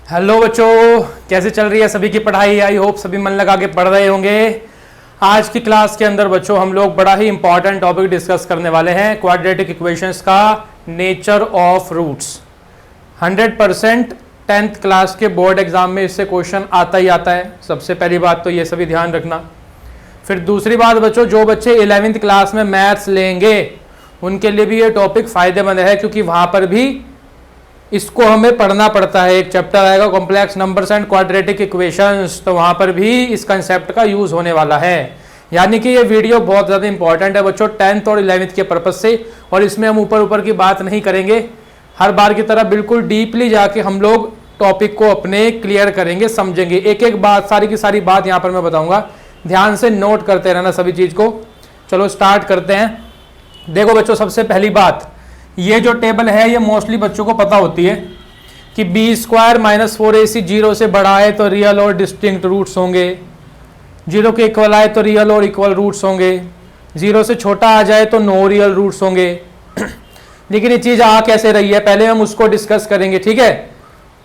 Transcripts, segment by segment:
Hello बच्चों, कैसे चल रही है सभी की पढ़ाई। आई होप सभी मन लगा के पढ़ रहे होंगे। आज की क्लास के अंदर बच्चों हम लोग बड़ा ही इंपॉर्टेंट टॉपिक डिस्कस करने वाले हैं, क्वाड्रेटिक इक्वेशंस का nature of roots. 100% 10th class के बोर्ड एग्जाम में इससे क्वेश्चन आता ही आता है। सबसे पहली बात तो ये सभी ध्यान रखना। फिर दूसरी बात बच्चों, जो बच्चे 11th क्लास में मैथ्स लेंगे उनके लिए भी ये टॉपिक फायदेमंद है, क्योंकि वहां पर भी इसको हमें पढ़ना पड़ता है। एक चैप्टर आएगा complex numbers and quadratic equations, तो वहां पर भी इस कंसेप्ट का यूज होने वाला है। यानी कि ये वीडियो बहुत ज़्यादा इंपॉर्टेंट है बच्चों 10th और 11th के पर्पज से। और इसमें हम ऊपर ऊपर की बात नहीं करेंगे, हर बार की तरह बिल्कुल डीपली जाके हम लोग टॉपिक को अपने क्लियर करेंगे, समझेंगे। एक एक बात, सारी की सारी बात यहाँ पर मैं बताऊंगा, ध्यान से नोट करते रहना सभी चीज़ को। चलो स्टार्ट करते हैं। देखो बच्चों, सबसे पहली बात, ये जो टेबल है ये मोस्टली बच्चों को पता होती है कि b² - 4ac 0 से बड़ा है तो रियल और डिस्टिंक्ट रूट्स होंगे, 0 के इक्वल आए तो रियल और इक्वल रूट्स होंगे, 0 से छोटा आ जाए तो नो रियल रूट्स होंगे। लेकिन ये चीज़ आ कैसे रही है, पहले हम उसको डिस्कस करेंगे, ठीक है।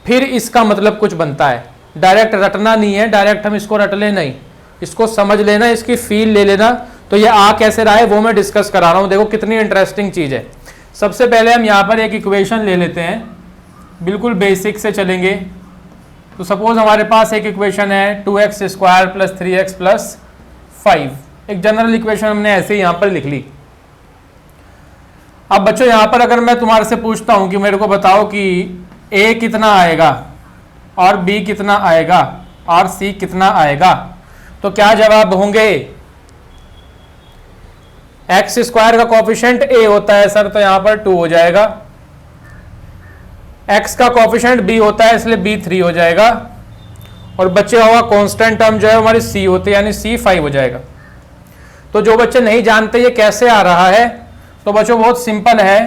फिर इसका मतलब कुछ बनता है। डायरेक्ट रटना नहीं है, डायरेक्ट हम इसको रट ले नहीं, इसको समझ लेना, इसकी फील ले लेना। तो ये आ कैसे रहा है वो मैं डिस्कस करा रहा हूँ। देखो कितनी इंटरेस्टिंग चीज़ है। सबसे पहले हम यहाँ पर एक इक्वेशन ले लेते हैं, बिल्कुल बेसिक से चलेंगे। तो सपोज हमारे पास एक इक्वेशन है 2x² + 3x + 5। एक जनरल इक्वेशन हमने ऐसे ही यहाँ पर लिख ली। अब बच्चों यहाँ पर अगर मैं तुम्हारे से पूछता हूँ कि मेरे को बताओ कि a कितना आएगा और b कितना आएगा और c कितना आएगा, तो क्या जवाब होंगे। x² का कोफिशिएंट a होता है सर, तो यहां पर 2 हो जाएगा। x का कोफिशिएंट b होता है, इसलिए b 3 हो जाएगा। और बचे हुआ कांस्टेंट टर्म जो है हमारी c होती है, यानी c 5 हो जाएगा। तो जो बच्चे नहीं जानते ये कैसे आ रहा है, तो बच्चों बहुत सिंपल है।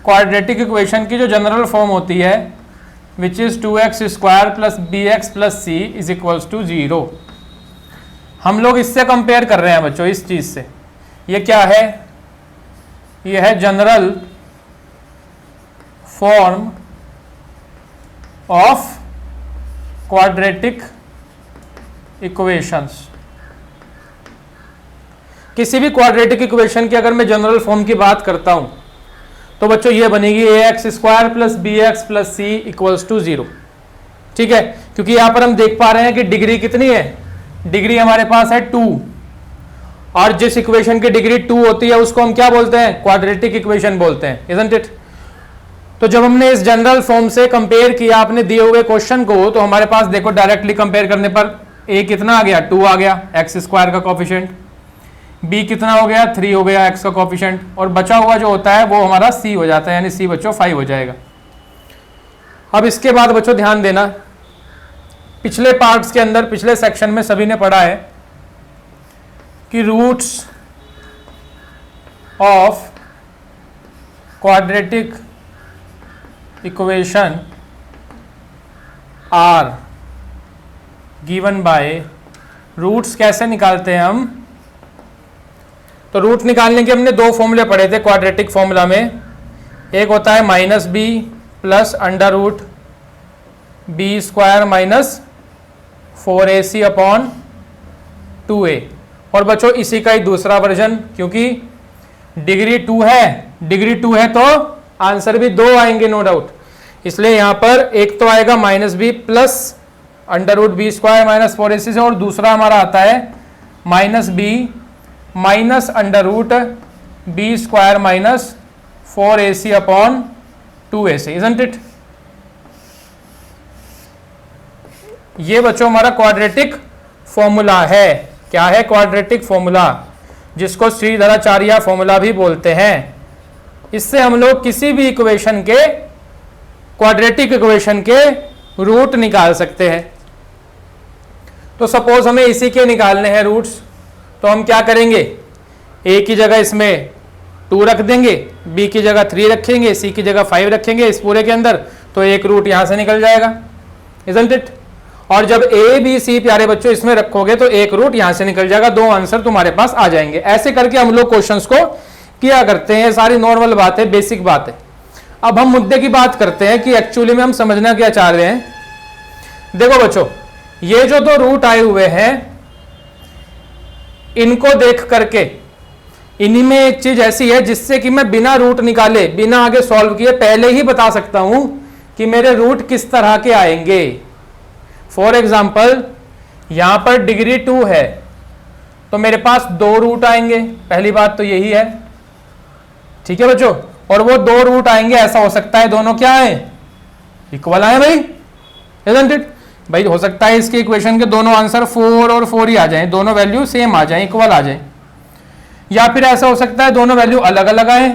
क्वाड्रेटिक इक्वेशन की जो जनरल फॉर्म होती है which is 2x² + bx + c = 0। हम लोग इससे कंपेयर कर रहे हैं बच्चों, इस चीज से। ये क्या है, ये है general form of quadratic equations. किसी भी क्वाड्रेटिक इक्वेशन की अगर मैं जनरल फॉर्म की बात करता हूं तो बच्चों ये बनेगी ax² + bx + c = 0। ठीक है, क्योंकि यहां पर हम देख पा रहे हैं कि डिग्री कितनी है, डिग्री हमारे पास है 2। और जिस इक्वेशन की डिग्री 2 होती है उसको हम क्या बोलते हैं, क्वाड्रेटिक इक्वेशन बोलते हैं, isn't it? तो जब हमने इस जनरल फॉर्म से कंपेयर किया अपने दिए हुए क्वेश्चन को, तो हमारे पास देखो डायरेक्टली कंपेयर करने पर a कितना आ गया, 2 आ गया x² का कोफिशिएंट, b कितना हो गया, 3 हो गया x का कोफिशिएंट, और बचा हुआ जो होता है वो हमारा c हो जाता है, यानी c बच्चों 5 हो जाएगा। अब इसके बाद बच्चों ध्यान देना, पिछले पार्ट्स के अंदर, पिछले सेक्शन में सभी ने पढ़ा है कि roots of quadratic equation are given by, roots कैसे निकालते हैं हम। तो रूट निकालने के हमने 2 फॉर्मूले पढ़े थे क्वाड्रेटिक फॉर्मूला में। एक होता है -b + √b² - 4ac/ 2a। और बच्चों इसी का ही दूसरा वर्जन, क्योंकि डिग्री 2 है तो आंसर भी 2 आएंगे नो डाउट। इसलिए यहां पर एक तो आएगा -b + √b² - 4ac से, और दूसरा हमारा आता है -b - √b² - 4ac/ 2a से, isn't it? ये बच्चों हमारा क्वाड्रेटिक फॉर्मूला है। क्या है, क्वाड्रेटिक फॉर्मूला, जिसको श्रीधराचार्य फॉर्मूला भी बोलते हैं। इससे हम लोग किसी भी इक्वेशन के, क्वाड्रेटिक इक्वेशन के रूट निकाल सकते हैं। तो सपोज हमें इसी के निकालने हैं रूट्स, तो हम क्या करेंगे, a की जगह इसमें 2 रख देंगे, b की जगह 3 रखेंगे, c की जगह 5 रखेंगे इस पूरे के अंदर, तो एक रूट यहां से निकल जाएगा, isn't it? और जब a b c प्यारे बच्चों इसमें रखोगे तो एक रूट यहां से निकल जाएगा, 2 आंसर तुम्हारे पास आ जाएंगे। ऐसे करके हम लोग क्वेश्चंस को किया करते हैं, सारी नॉर्मल बात है, बेसिक बात है। अब हम मुद्दे की बात करते हैं कि एक्चुअली में हम समझना क्या चाह रहे हैं। देखो बच्चों, ये जो दो रूट आए हुए हैं, इनको देख करके इन्हीं में एक चीज ऐसी है जिससे कि मैं बिना रूट निकाले, बिना आगे सॉल्व किए पहले ही बता सकता हूं कि मेरे रूट किस तरह के आएंगे। फॉर एग्जाम्पल, यहां पर डिग्री 2 है तो मेरे पास 2 रूट आएंगे, पहली बात तो यही है। ठीक है बच्चों, और वो 2 रूट आएंगे, ऐसा हो सकता है दोनों क्या है, इक्वल आए भाई, isn't it? भाई हो सकता है इसके इक्वेशन के दोनों आंसर 4 और 4 ही आ जाएं, दोनों वैल्यू सेम आ जाएं, इक्वल आ जाएं। या फिर ऐसा हो सकता है दोनों वैल्यू अलग अलग आए,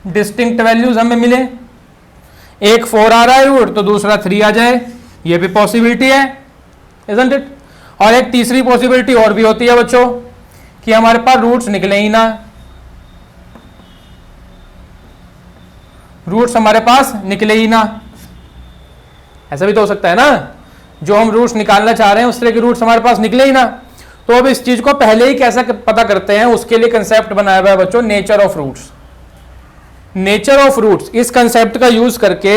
डिस्टिंक्ट वैल्यूज हमें मिले, एक 4 आ रहा है रूट तो दूसरा 3 आ जाए, ये भी पॉसिबिलिटी है, isn't it? और एक तीसरी पॉसिबिलिटी और भी होती है बच्चों कि हमारे पास रूट्स निकले ही ना, रूट्स हमारे पास निकले ही ना, ऐसा भी तो हो सकता है ना, जो हम रूट्स निकालना चाह रहे हैं उस तरह के रूट्स हमारे पास निकले ही ना। तो अब इस चीज को पहले ही कैसे पता करते हैं, उसके लिए कंसेप्ट बनाया हुआ है बच्चों, nature of roots. Nature of roots, इस कंसेप्ट का यूज करके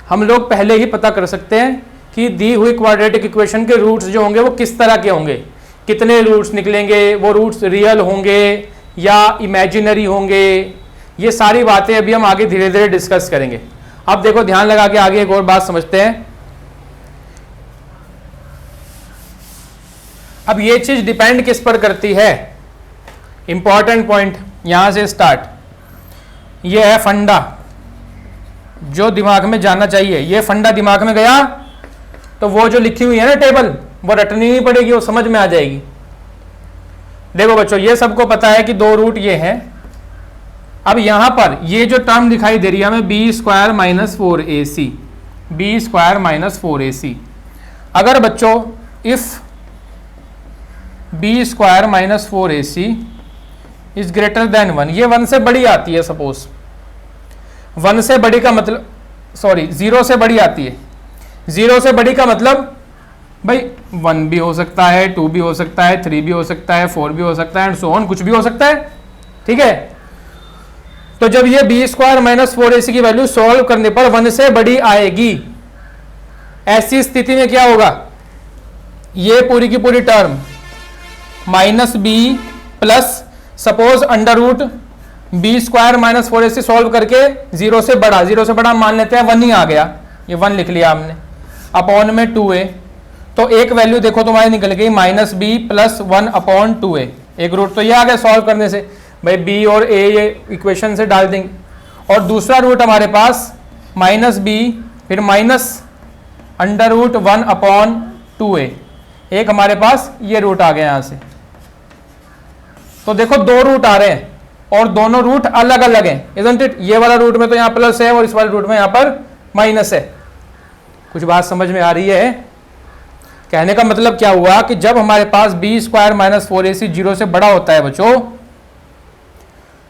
हम लोग पहले ही पता कर सकते हैं कि दी हुई क्वाड्रेटिक इक्वेशन के रूट्स जो होंगे वो किस तरह के होंगे, कितने रूट्स निकलेंगे, वो रूट्स रियल होंगे या इमेजिनरी होंगे। ये सारी बातें अभी हम आगे धीरे धीरे डिस्कस करेंगे। अब देखो ध्यान लगा के आगे एक और बात समझते हैं। अब ये चीज डिपेंड किस पर करती है, इंपॉर्टेंट पॉइंट यहां से स्टार्ट, ये है फंडा जो दिमाग में जाना चाहिए। ये फंडा दिमाग में गया तो वो जो लिखी हुई है ना टेबल, वो रटनी नहीं पड़ेगी, वो समझ में आ जाएगी। देखो बच्चों, ये सबको पता है कि 2 रूट ये हैं। अब यहां पर ये जो टर्म दिखाई दे रही है हमें B square minus 4ac, B square minus 4ac। अगर बच्चों if B square minus 4ac is greater than 1, ये 1 से बड़ी आती है, सपोज 1 से बड़ी का मतलब, सॉरी 0 से बड़ी आती है, 0 से बड़ी का मतलब भाई 1 भी हो सकता है, 2 भी हो सकता है, 3 भी हो सकता है, 4 भी हो सकता है, एंड सो ऑन, कुछ भी हो सकता है। ठीक है, तो जब ये बी स्क्वायर माइनस 4ac की वैल्यू सॉल्व करने पर 1 से बड़ी आएगी, ऐसी स्थिति में क्या होगा, ये पूरी की पूरी term minus B plus suppose under root B square minus 4ac solve करके 0 से बड़ा मान लेते हैं 1 ही आ गया, ये 1 लिख लिया हमने, अपॉन में 2a, तो एक वैल्यू देखो तुम्हारी निकल गई minus B plus 1 upon 2a। एक रूट तो ये आ गया सॉल्व करने से, भाई b और a ये इक्वेशन से डाल देंगे, और दूसरा रूट हमारे पास माइनस बी फिर minus under root 1 upon 2a, एक हमारे पास ये रूट आ गया यहां से। तो देखो 2 रूट आ रहे हैं और दोनों रूट अलग अलग हैं, isn't it? ये वाला रूट में तो यहां प्लस है और इस वाले रूट में यहां पर माइनस है। कुछ बात समझ में आ रही है? कहने का मतलब क्या हुआ कि जब हमारे पास बी स्क्वायर माइनस 4ac 0 से बड़ा होता है बच्चों,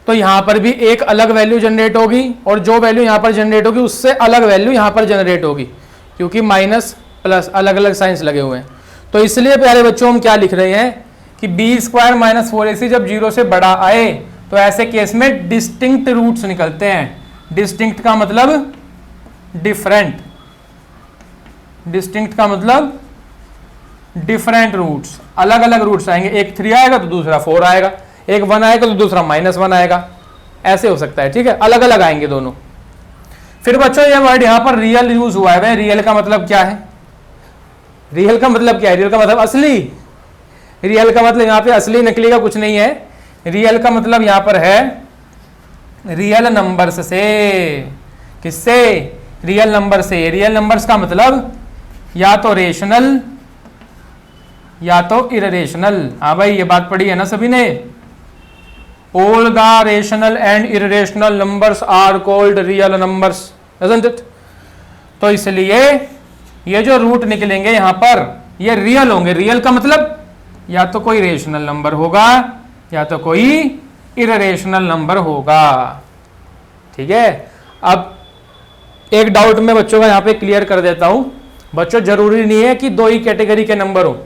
तो यहां पर भी एक अलग वैल्यू जनरेट होगी और जो वैल्यू यहां पर जनरेट होगी उससे अलग वैल्यू यहां पर जनरेट होगी, क्योंकि माइनस प्लस अलग अलग साइंस लगे हुए हैं। तो इसलिए प्यारे बच्चों हम क्या लिख रहे हैं कि बी स्क्वायर माइनस 4ac जब 0 से बड़ा आए तो ऐसे केस में डिस्टिंक्ट रूट्स निकलते हैं। डिस्टिंक्ट का मतलब डिफरेंट, डिस्टिंक्ट का मतलब डिफरेंट रूट्स, अलग अलग रूट्स आएंगे, एक 3 आएगा तो दूसरा 4 आएगा, एक 1 आएगा तो दूसरा -1 आएगा, ऐसे हो सकता है। ठीक है, अलग अलग आएंगे दोनों। फिर बच्चों ये वर्ड यहां पर रियल यूज हुआ है। रियल का मतलब क्या है? रियल का मतलब क्या है? रियल का मतलब असली। रियल का मतलब यहां पे असली नकली का कुछ नहीं है। रियल का मतलब यहां पर है रियल नंबर्स से। किससे? रियल नंबर से। रियल नंबर्स का मतलब या तो रेशनल या तो इरेशनल। हाँ भाई, ये बात पढ़ी है ना सभी ने? All the rational and irrational numbers are called real numbers, isn't it? तो इसलिए ये जो रूट निकलेंगे यहां पर ये रियल होंगे। रियल का मतलब या तो कोई रेशनल नंबर होगा या तो कोई इरेशनल नंबर होगा। ठीक है, अब एक डाउट मैं बच्चों का यहां पे क्लियर कर देता हूं। बच्चों जरूरी नहीं है कि 2 ही कैटेगरी के नंबर हो,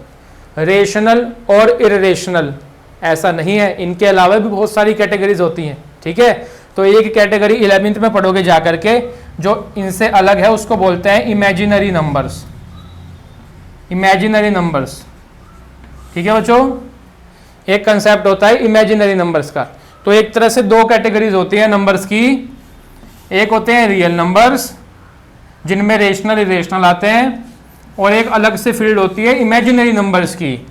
रेशनल और इरेशनल, ऐसा नहीं है। इनके अलावा भी बहुत सारी कैटेगरीज होती हैं। ठीक है, तो एक कैटेगरी 11वीं में पढ़ोगे जाकर के, जो इनसे अलग है उसको बोलते हैं इमेजिनरी नंबर्स। Imaginary numbers. ठीक है बच्चों, एक कंसेप्ट होता है इमेजिनरी नंबर्स का। तो एक तरह से दो कैटेगरीज होती है नंबर्स की, एक होते हैं रियल नंबर्स जिनमें रेशनल इरेशनल आते हैं, और एक अलग से फील्ड होती है इमेजिनरी नंबर्स की।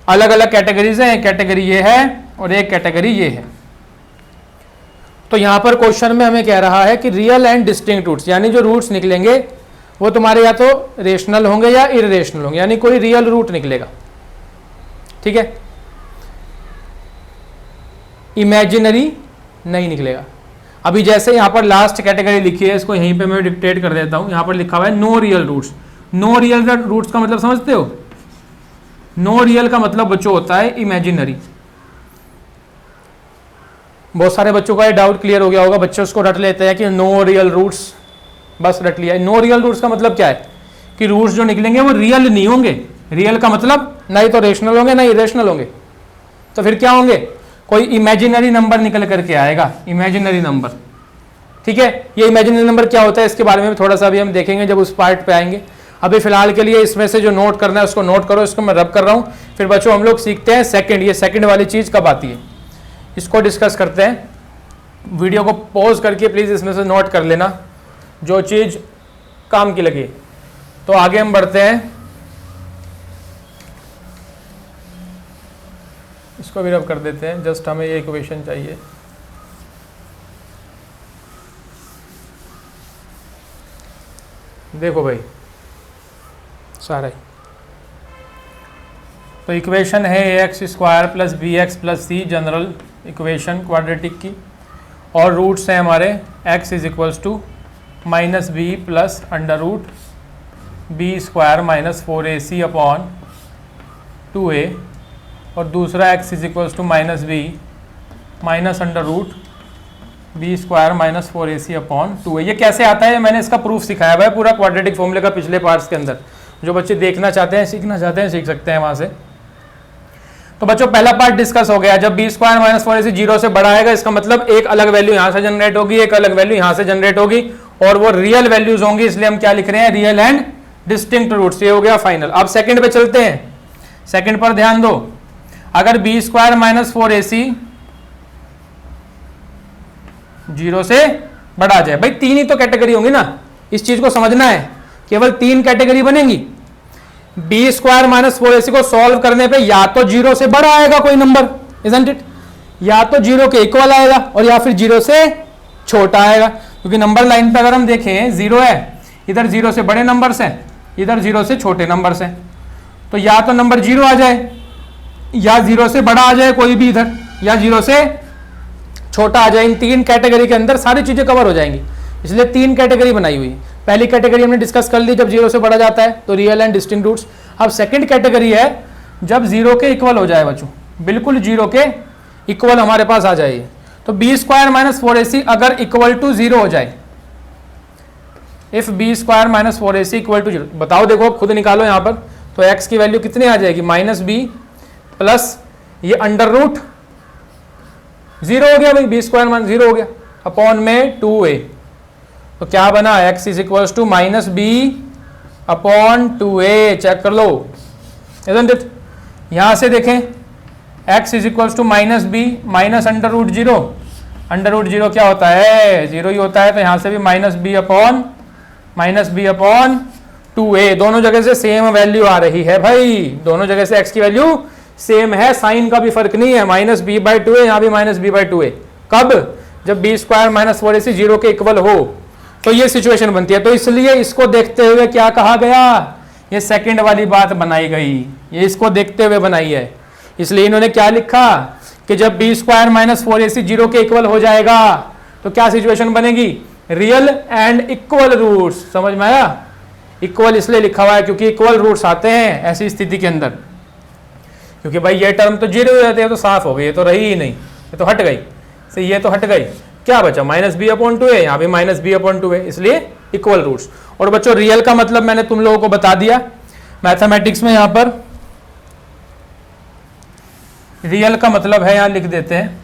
अलग अलग कैटेगरीज हैं, एक कैटेगरी ये है और एक कैटेगरी ये है। तो यहां पर क्वेश्चन में हमें कह रहा है कि रियल एंड डिस्टिंक्ट रूट्स, यानी जो रूट्स निकलेंगे वो तुम्हारे या तो रेशनल होंगे या इरेशनल होंगे, यानी कोई रियल रूट निकलेगा। ठीक है, इमेजिनरी नहीं निकलेगा। अभी जैसे यहां पर लास्ट कैटेगरी लिखी है, इसको यहीं पे मैं डिक्टेट कर देता हूं। यहां पर लिखा हुआ है no real roots. No real roots का मतलब समझते हो? नो रियल का मतलब बच्चों होता है इमेजिनरी। बहुत सारे बच्चों का ये डाउट क्लियर हो गया होगा, बच्चे उसको रट लेते हैं कि नो रियल रूट्स, बस रट लिया। नो रियल रूट्स का मतलब क्या है कि रूट्स जो निकलेंगे वो रियल नहीं होंगे। रियल का मतलब ना ही तो रेशनल होंगे ना इरेशनल होंगे, तो फिर क्या होंगे? कोई इमेजिनरी नंबर निकल करके आएगा, इमेजिनरी नंबर। ठीक है, ये इमेजिनरी नंबर क्या होता है इसके बारे में थोड़ा सा भी हम देखेंगे जब उस पार्ट पे आएंगे। अभी फिलहाल के लिए इसमें से जो नोट करना है उसको नोट करो, इसको मैं रब कर रहा हूँ। फिर बच्चों हम लोग सीखते हैं सेकंड, ये सेकंड वाली चीज़ कब आती है इसको डिस्कस करते हैं। वीडियो को पॉज करके प्लीज़ इसमें से नोट कर लेना जो चीज़ काम की लगी। तो आगे हम बढ़ते हैं, इसको भी रब कर देते हैं, जस्ट हमें ये इक्वेशन चाहिए। देखो भाई सारा ही तो इक्वेशन है x square plus b x plus c, general equation quadratic की, और रूट्स हैं हमारे x is equals to minus B plus under root B square minus 4ac upon 2a, और दूसरा x is equals to minus B minus under root B square minus 4ac upon 2a। ये कैसे आता है मैंने इसका प्रूफ सिखाया हुआ है पूरा क्वाड्रेटिक फॉर्मूले का पिछले पार्ट्स के अंदर। जो बच्चे देखना चाहते हैं, सीखना चाहते हैं, सीख सकते हैं वहां से। तो बच्चों पहला पार्ट डिस्कस हो गया। जब बी स्क्वायर माइनस 4ac 0 से बड़ा आएगा, इसका मतलब एक अलग वैल्यू यहां से जनरेट होगी, एक अलग वैल्यू यहां से जनरेट होगी, और वो रियल वैल्यूज होंगी। इसलिए हम क्या लिख रहे हैं? Real and distinct roots. ये हो गया फाइनल। अब सेकंड पे चलते हैं। सेकंड पर ध्यान दो, अगर बी स्क्वायर माइनस 4ac 0 से बड़ा आ जाए, भाई तीन ही तो कैटेगरी होंगी ना, इस चीज को समझना है। केवल तीन कैटेगरी बनेंगी। बी स्क्वायर माइनस 4ac को सॉल्व करने पे या तो 0 से बड़ा आएगा कोई नंबर, इजंट इट, या तो 0 के इक्वल आएगा, और या फिर 0 से छोटा आएगा। क्योंकि नंबर लाइन पे अगर हम देखें 0 है, इधर 0 से बड़े नंबर्स हैं, इधर 0 से छोटे नंबर्स हैं। तो या तो नंबर 0 आ जाए, या 0 से बड़ा आ जाए कोई भी इधर, या 0 से छोटा आ जाए। इन तीन कैटेगरी के अंदर सारी चीजें कवर हो जाएंगी, इसलिए तीन कैटेगरी बनाई हुई है। पहली कैटेगरी हमने डिस्कस कर ली, जब 0 से बड़ा जाता है तो रियल एंड डिस्टिंक्ट रूट्स। अब सेकंड कैटेगरी है जब 0 के इक्वल हो जाए बच्चों, बिल्कुल 0 के इक्वल हमारे पास आ जाए। तो बी स्क्वायर माइनस 4ac अगर इक्वल टू 0 हो जाए, if B square minus 4ac equal to 0, बताओ देखो खुद निकालो यहां पर। तो x की वैल्यू कितनी आ जाएगी? माइनस बी प्लस ये अंडर रूट 0 हो गया भाई, बी स्क्वायर माइनस 0 हो गया अपॉन में 2a। तो क्या बना? x is equal to minus B upon 2a। Check कर लो, इजंट इट। यहां से देखें x is equal to minus B minus under root 0। Under root 0 क्या होता है? 0 ही होता है। तो यहां से भी माइनस बी अपॉन 2a। दोनों जगह से सेम वैल्यू आ रही है भाई, दोनों जगह से x की वैल्यू सेम है, साइन का भी फर्क नहीं है। माइनस बी बाई 2a, यहां भी माइनस बी बाई 2a। कब? जब बी स्क्वायर माइनस 4ac 0 के इक्वल हो, तो ये सिचुएशन बनती है। तो इसलिए इसको देखते हुए क्या कहा गया? ये सेकंड वाली बात बनाई गई, ये इसको देखते हुए बनाई है। इसलिए इन्होंने क्या लिखा कि जब बी स्क्वायर माइनस 4ac 0 के इक्वल हो जाएगा तो क्या सिचुएशन बनेगी? Real and equal roots. समझ में आया? इक्वल इसलिए लिखा हुआ है क्योंकि इक्वल रूट्स आते हैं ऐसी स्थिति के अंदर। क्योंकि भाई ये टर्म तो 0 हो जाते हैं, तो साफ हो गई, ये तो रही ही नहीं, ये तो हट गई। सही, ये तो हट गई। क्या बचा? माइनस बी अपॉन 2a, यहाँ भी माइनस बी अपॉन 2a, इसलिए इक्वल रूट्स। और बच्चों रियल का मतलब मैंने तुम लोगों को बता दिया मैथमेटिक्स में। यहां पर रियल का मतलब है, यहां लिख देते हैं,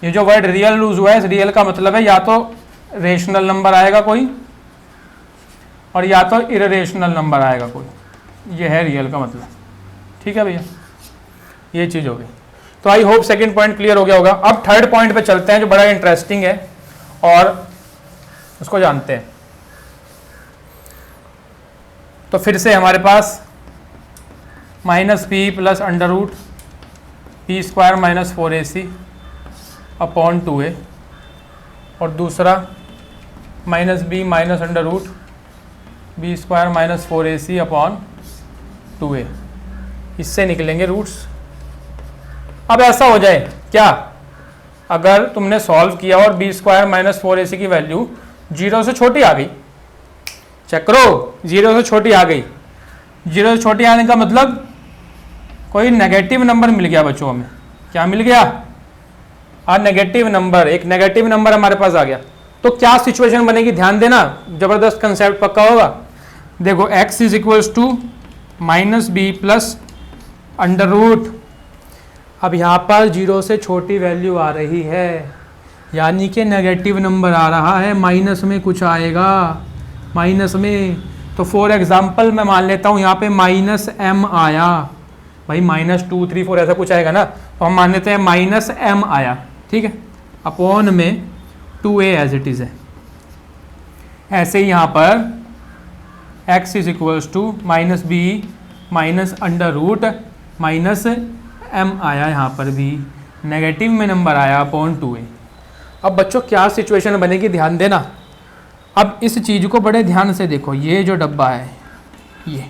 ये जो वर्ड रियल यूज हुआ है, इस रियल का मतलब है या तो रेशनल नंबर आएगा कोई, और या तो इरेशनल नंबर आएगा कोई, ये है रियल का मतलब। ठीक है भैया, ये चीज़ हो गई। तो I hope second point clear हो गया होगा। अब थर्ड पॉइंट पे चलते हैं जो बड़ा इंटरेस्टिंग है और उसको जानते हैं। तो फिर से हमारे पास minus p plus under root p square minus 4ac upon 2a, और दूसरा minus B minus under root B square minus 4ac upon 2a। इससे निकलेंगे रूट्स। अब ऐसा हो जाए क्या, अगर तुमने सॉल्व किया और बी स्क्वायर माइनस 4ac की वैल्यू 0 से छोटी आ गई, चेक करो 0 से छोटी आ गई। 0 से छोटी आने का मतलब कोई नेगेटिव नंबर मिल गया बच्चों हमें। क्या मिल गया? नेगेटिव नंबर, एक नेगेटिव नंबर हमारे पास आ गया। तो क्या सिचुएशन बनेगी, ध्यान देना, जबरदस्त कंसेप्ट पक्का होगा। देखो x is equals to minus B plus under root. अब यहाँ पर 0 से छोटी वैल्यू आ रही है, यानी कि नेगेटिव नंबर आ रहा है, माइनस में कुछ आएगा, माइनस में। तो फॉर एग्जाम्पल मैं मान लेता हूँ यहाँ पे माइनस m आया, भाई माइनस 2 3 4 ऐसा कुछ आएगा ना, तो हम मान लेते हैं माइनस m आया, ठीक है, अपॉन में 2a एज इट इज़ है। ऐसे ही यहाँ पर x is equals to minus B minus under root minus m आया, यहाँ पर भी नेगेटिव में नंबर आया अपॉन 2a। अब बच्चों क्या सिचुएशन बनेगी, ध्यान देना। अब इस चीज़ को बड़े ध्यान से देखो, ये जो डब्बा है ये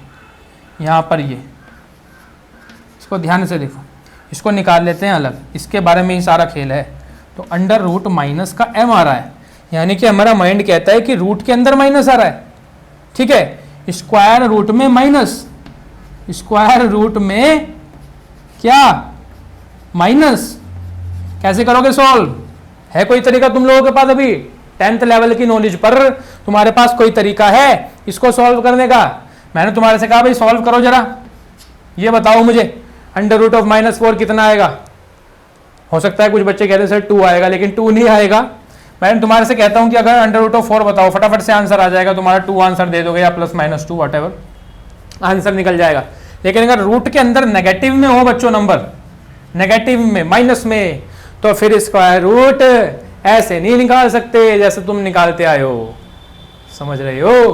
यहाँ पर, ये इसको ध्यान से देखो, इसको निकाल लेते हैं अलग, इसके बारे में ही सारा खेल है। तो अंडर रूट माइनस का m आ रहा है, यानी कि हमारा माइंड कहता है कि रूट के अंदर माइनस आ रहा है, ठीक है। स्क्वायर रूट में माइनस, स्क्वायर रूट में क्या माइनस, कैसे करोगे सॉल्व? है कोई तरीका तुम लोगों के पास? अभी 10th लेवल की नॉलेज पर तुम्हारे पास कोई तरीका है इसको सॉल्व करने का? मैंने तुम्हारे से कहा भाई सॉल्व करो जरा, ये बताओ मुझे अंडर रूट ऑफ माइनस 4 कितना आएगा। हो सकता है कुछ बच्चे कहते हैं सर 2 आएगा, लेकिन 2 नहीं आएगा। मैं तुम्हारे से कहता हूं कि अगर अंडर रूट ऑफ 4 बताओ, फटाफट से आंसर आ जाएगा तुम्हारा, 2 आंसर दे दोगे या plus minus 2 what ever answer निकल जाएगा। लेकिन अगर रूट के अंदर नेगेटिव में हो बच्चों नंबर, नेगेटिव में माइनस में, तो फिर स्क्वायर रूट ऐसे नहीं निकाल सकते जैसे तुम निकालते आए हो, समझ रहे हो?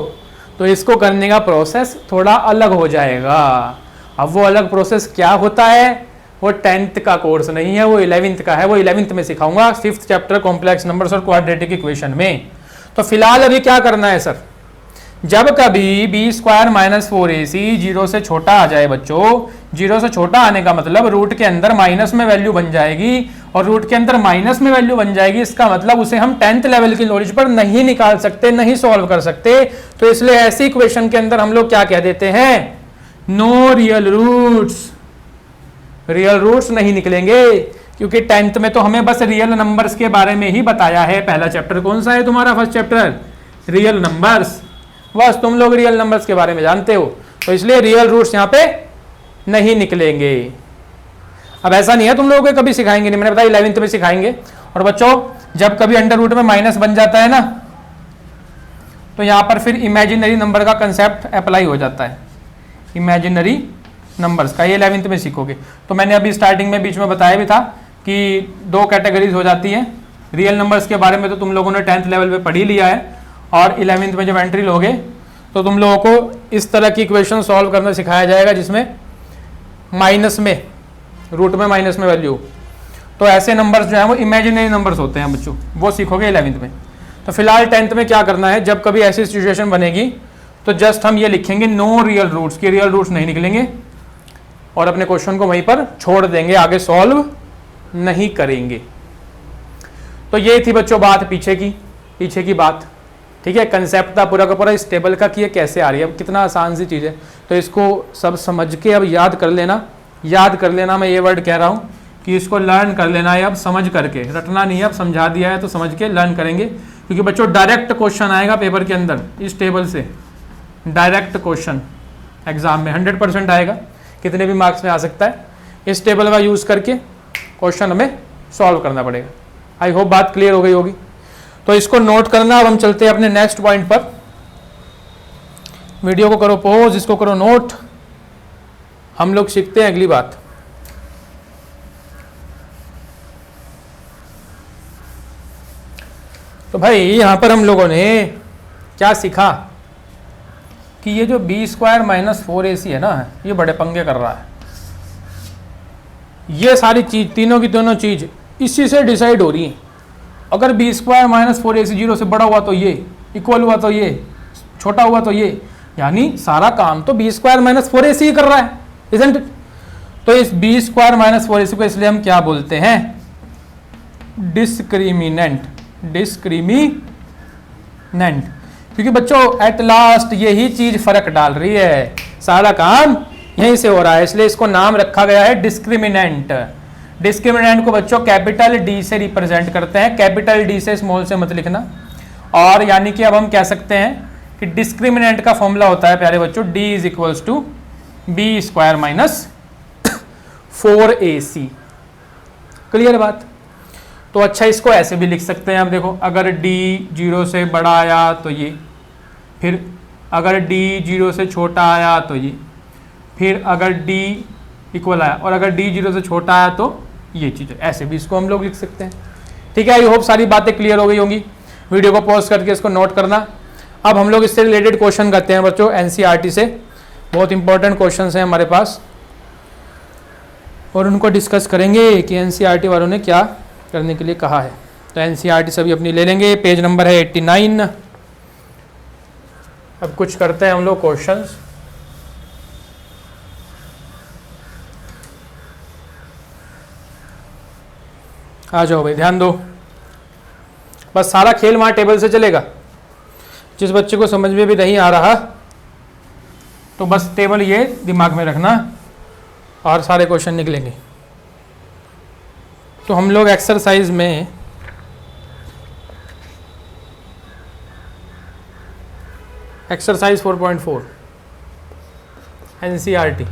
तो इसको करने का प्रोसेस थोड़ा अलग हो जाएगा। अब वो अलग प्रोसेस क्या होता है, वो 10th का कोर्स नहीं है, वो 11th का है, वो 11th में सिखाऊंगा, 5th चैप्टर कॉम्प्लेक्स नंबर्स और क्वाड्रेटिक इक्वेशन में। तो फिलहाल अभी क्या करना है सर, जब कभी बी स्क्वायर माइनस 4ac 0 से छोटा आ जाए बच्चों, 0 से छोटा आने का मतलब रूट के अंदर माइनस में वैल्यू बन जाएगी, और रूट के अंदर माइनस में वैल्यू बन जाएगी, इसका मतलब उसे हम 10th लेवल की नॉलेज पर नहीं निकाल सकते, नहीं सॉल्व कर सकते। तो इसलिए ऐसी इक्वेशन के अंदर हम लोग क्या कह देते हैं, no real roots, real roots नहीं निकलेंगे, क्योंकि 10th में तो हमें बस रियल नंबर्स के बारे में ही बताया है। पहला चैप्टर कौन सा है तुम्हारा? फर्स्ट चैप्टर रियल नंबर्स, बस तुम लोग रियल नंबर्स के बारे में जानते हो, तो इसलिए रियल रूट्स यहाँ पे नहीं निकलेंगे। अब ऐसा नहीं है तुम लोगों को कभी सिखाएंगे नहीं, मैंने बताया 11th में सिखाएंगे। और बच्चों जब कभी अंडर रूट में माइनस बन जाता है ना, तो यहाँ पर फिर इमेजिनरी नंबर का कंसेप्ट अप्लाई हो जाता है, इमेजिनरी नंबर्स का, ये 11th में सीखोगे। तो मैंने अभी स्टार्टिंग में बीच में बताया भी था कि 2 कैटेगरीज हो जाती हैं। रियल नंबर्स के बारे में तो तुम लोगों ने 10th लेवल पे पढ़ ही लिया है, और 11th में जब एंट्री लोगे तो तुम लोगों को इस तरह की इक्वेशन सॉल्व करना सिखाया जाएगा, जिसमें माइनस में, रूट में माइनस में वैल्यू। तो ऐसे नंबर्स जो हैं वो इमेजिनरी नंबर्स होते हैं बच्चों, वो सीखोगे 11th में। तो फिलहाल 10th में क्या करना है, जब कभी ऐसी सिचुएशन बनेगी तो जस्ट हम ये लिखेंगे नो रियल रूट्स, की रियल रूट्स नहीं निकलेंगे, और अपने क्वेश्चन को वहीं पर छोड़ देंगे, आगे सॉल्व नहीं करेंगे। तो ये थी बच्चों बात पीछे की बात, ठीक है। कंसेप्ट था पूरा का पूरा इस टेबल का कि ये कैसे आ रही है। अब कितना आसान सी चीज़ है, तो इसको सब समझ के अब याद कर लेना, मैं ये वर्ड कह रहा हूँ कि इसको लर्न कर लेना है, अब समझ करके, रटना नहीं है, अब समझा दिया है तो समझ के लर्न करेंगे। क्योंकि बच्चों डायरेक्ट क्वेश्चन आएगा पेपर के अंदर इस टेबल से, डायरेक्ट क्वेश्चन एग्जाम में 100% आएगा, कितने भी मार्क्स में आ सकता है। इस टेबल का यूज़ करके क्वेश्चन हमें सॉल्व करना पड़ेगा। आई होप बात क्लियर हो गई होगी। तो इसको नोट करना। अब हम चलते हैं अपने नेक्स्ट पॉइंट पर। वीडियो को करो पॉज, इसको करो नोट, हम लोग सीखते हैं अगली बात। तो भाई यहां पर हम लोगों ने क्या सीखा कि ये जो बी स्क्वायर माइनस 4ac है ना, ये बड़े पंगे कर रहा है। ये सारी चीज, तीनों की दोनों चीज इसी से डिसाइड हो रही है। अगर बी स्क्वायर माइनस 4ac 0 से बड़ा हुआ तो ये, इक्वल हुआ तो ये, छोटा हुआ तो ये, यानी सारा काम तो बी स्क्वायर माइनस 4ac ही कर रहा है, इजंट इट? तो इस बी स्क्वायर माइनस 4ac को इसलिए हम क्या बोलते हैं? डिस्क्रिमिनेंट। डिस्क्रिमिनेंट, क्योंकि बच्चों एट लास्ट यही चीज फर्क डाल रही है, सारा काम यहीं से हो रहा है, इसलिए इसको नाम रखा गया है डिस्क्रिमिनेंट। डिस्क्रिमिनेंट को बच्चों कैपिटल डी से रिप्रेजेंट करते हैं, कैपिटल डी से, स्मॉल से मत लिखना। और यानी कि अब हम कह सकते हैं कि डिस्क्रिमिनेंट का फॉर्मूला होता है प्यारे बच्चों, D is equals to B square minus 4ac। Clear बात? तो अच्छा, इसको ऐसे भी लिख सकते हैं हम, देखो, अगर d 0 से बड़ा आया तो ये, फिर अगर d 0 से छोटा आया तो ये, फिर अगर d इक्वल आया, और अगर d 0 से छोटा आया तो ये चीज़, ऐसे भी इसको हम लोग लिख सकते हैं। ठीक है, आई होप सारी बातें क्लियर हो गई होंगी। वीडियो को पॉज करके इसको नोट करना। अब हम लोग इससे रिलेटेड क्वेश्चन करते हैं बच्चों, एनसीईआरटी से बहुत इंपॉर्टेंट क्वेश्चन हैं हमारे पास, और उनको डिस्कस करेंगे कि एनसीईआरटी वालों ने क्या करने के लिए कहा है। तो एनसीईआरटी सभी अपनी ले लेंगे, पेज नंबर है 89। अब कुछ करते हैं हम लोग क्वेश्चंस। आ जाओ भाई, ध्यान दो, बस सारा खेल वहाँ टेबल से चलेगा। जिस बच्चे को समझ में भी नहीं आ रहा तो बस टेबल ये दिमाग में रखना और सारे क्वेश्चन निकलेंगे। तो हम लोग एक्सरसाइज में एक्सरसाइज 4.4 एनसीईआरटी,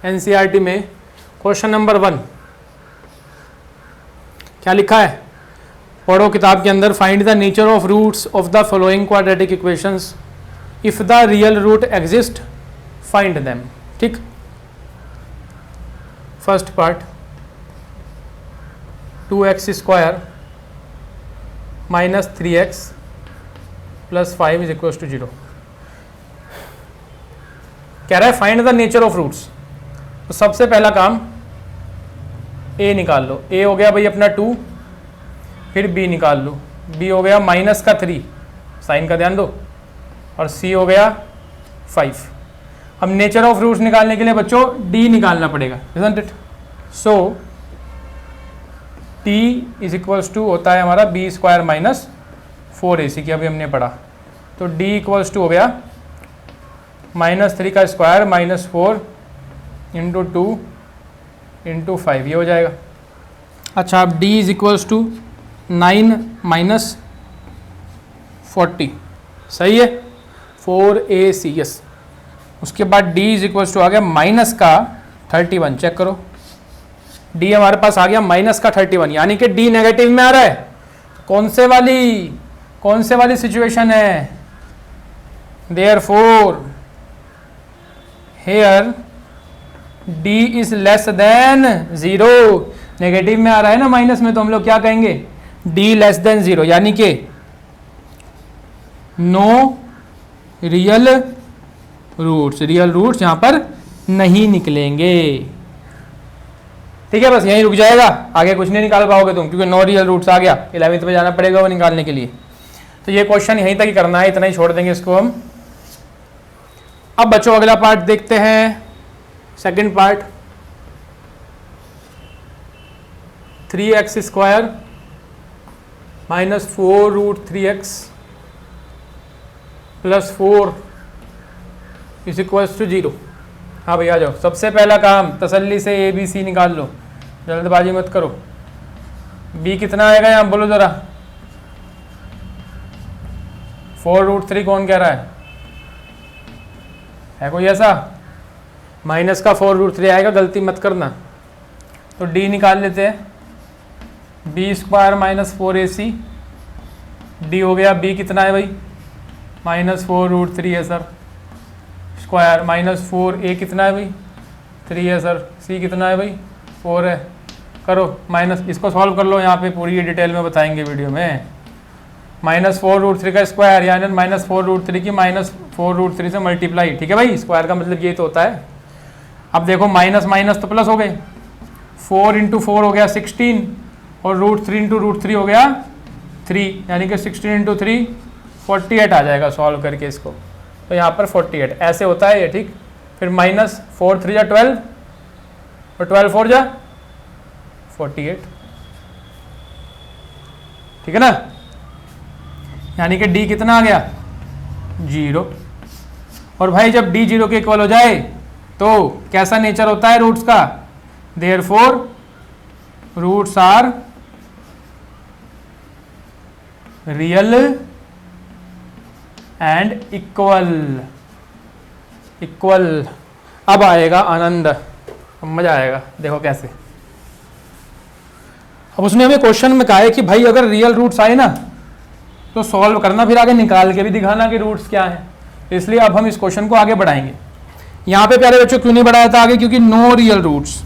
एनसीईआरटी में क्वेश्चन नंबर 1 क्या लिखा है? पढ़ो किताब के अंदर। Find the nature of roots of the following quadratic equations, if the real root exist find them. ठीक, first part, 2x square minus 3x plus 5 is equal to 0। कह रहा है find the nature of roots. तो सबसे पहला काम a निकाल लो। a हो गया भाई अपना 2, फिर b निकाल लो। b हो गया माइनस का 3, साइन का ध्यान दो, और c हो गया 5। अब नेचर ऑफ रूट्स निकालने के लिए बच्चों d निकालना पड़ेगा, isn't it? So t is equals to होता है हमारा b स्क्वायर माइनस 4ac की, अभी हमने पढ़ा। तो d इक्वल्स टू हो गया -3 का स्क्वायर माइनस 4 इंटू 2 इंटू 5, ये हो जाएगा। अच्छा, अब d is equals to 9 minus 40, सही है, 4ac, यस। उसके बाद d इज इक्वल्स टू आ गया माइनस का 31, चेक करो, d हमारे पास आ गया माइनस का 31, यानी कि d नेगेटिव में आ रहा है। कौन से वाली सिचुएशन है? Therefore here d is less than 0, negative में आ रहा है ना, माइनस में, तो हम लोग क्या कहेंगे? d लेस देन 0, यानी कि no real roots, real roots यहां पर नहीं निकलेंगे। ठीक है, बस यहीं रुक जाएगा, आगे कुछ नहीं निकाल पाओगे तुम, क्योंकि नो रियल रूट्स आ गया। 11वीं में जाना पड़ेगा वो निकालने के लिए। तो ये क्वेश्चन यहीं तक ही करना है, इतना ही छोड़ देंगे इसको हम। अब बच्चों अगला पार्ट देखते हैं, second part, 3x square minus 4 root 3x plus 4 is equals to 0। हाँ भैया, आ जाओ। सबसे पहला काम तसल्ली से ए बी सी निकाल लो, जल्दबाजी मत करो। b कितना आएगा यहाँ बोलो जरा? 4 रूट 3 कौन कह रहा है कोई ऐसा? माइनस का 4 रूट 3 आएगा, गलती मत करना। तो d निकाल लेते हैं। B square minus 4ac, D हो गया बी कितना है भाई -4√3 है सर, स्क्वायर -4a कितना है भाई 3 है सर, सी कितना है भाई 4 है, करो माइनस, इसको सॉल्व कर लो, यहाँ पे पूरी डिटेल में बताएंगे वीडियो में। -4√3 का स्क्वायर यानी -4√3 की -4√3 से मल्टीप्लाई, ठीक है भाई, स्क्वायर का मतलब ये तो होता है। अब देखो माइनस माइनस तो प्लस हो गए, 4 × 4 हो गया 16 और √3 × √3 हो गया 3, यानी कि 16 × 3 48 आ जाएगा सॉल्व करके इसको, तो यहाँ पर 48 ऐसे होता है ये, ठीक। फिर -4 × 3 = 12 और 12 × 4 = 48, ठीक है ना, यानी कि डी कितना आ गया 0। और भाई जब डी 0 के इक्वल हो जाए तो कैसा नेचर होता है रूट्स का, therefore roots are real and equal. अब आएगा आनंद, अब मजा आएगा, देखो कैसे। अब उसने हमें क्वेश्चन में कहा है कि भाई अगर रियल रूट्स आए ना तो सॉल्व करना, फिर आगे निकाल के भी दिखाना कि रूट्स क्या है। इसलिए अब हम इस क्वेश्चन को आगे बढ़ाएंगे। यहाँ पे प्यारे बच्चों क्यों नहीं बढ़ाया था आगे, क्योंकि नो रियल रूट्स,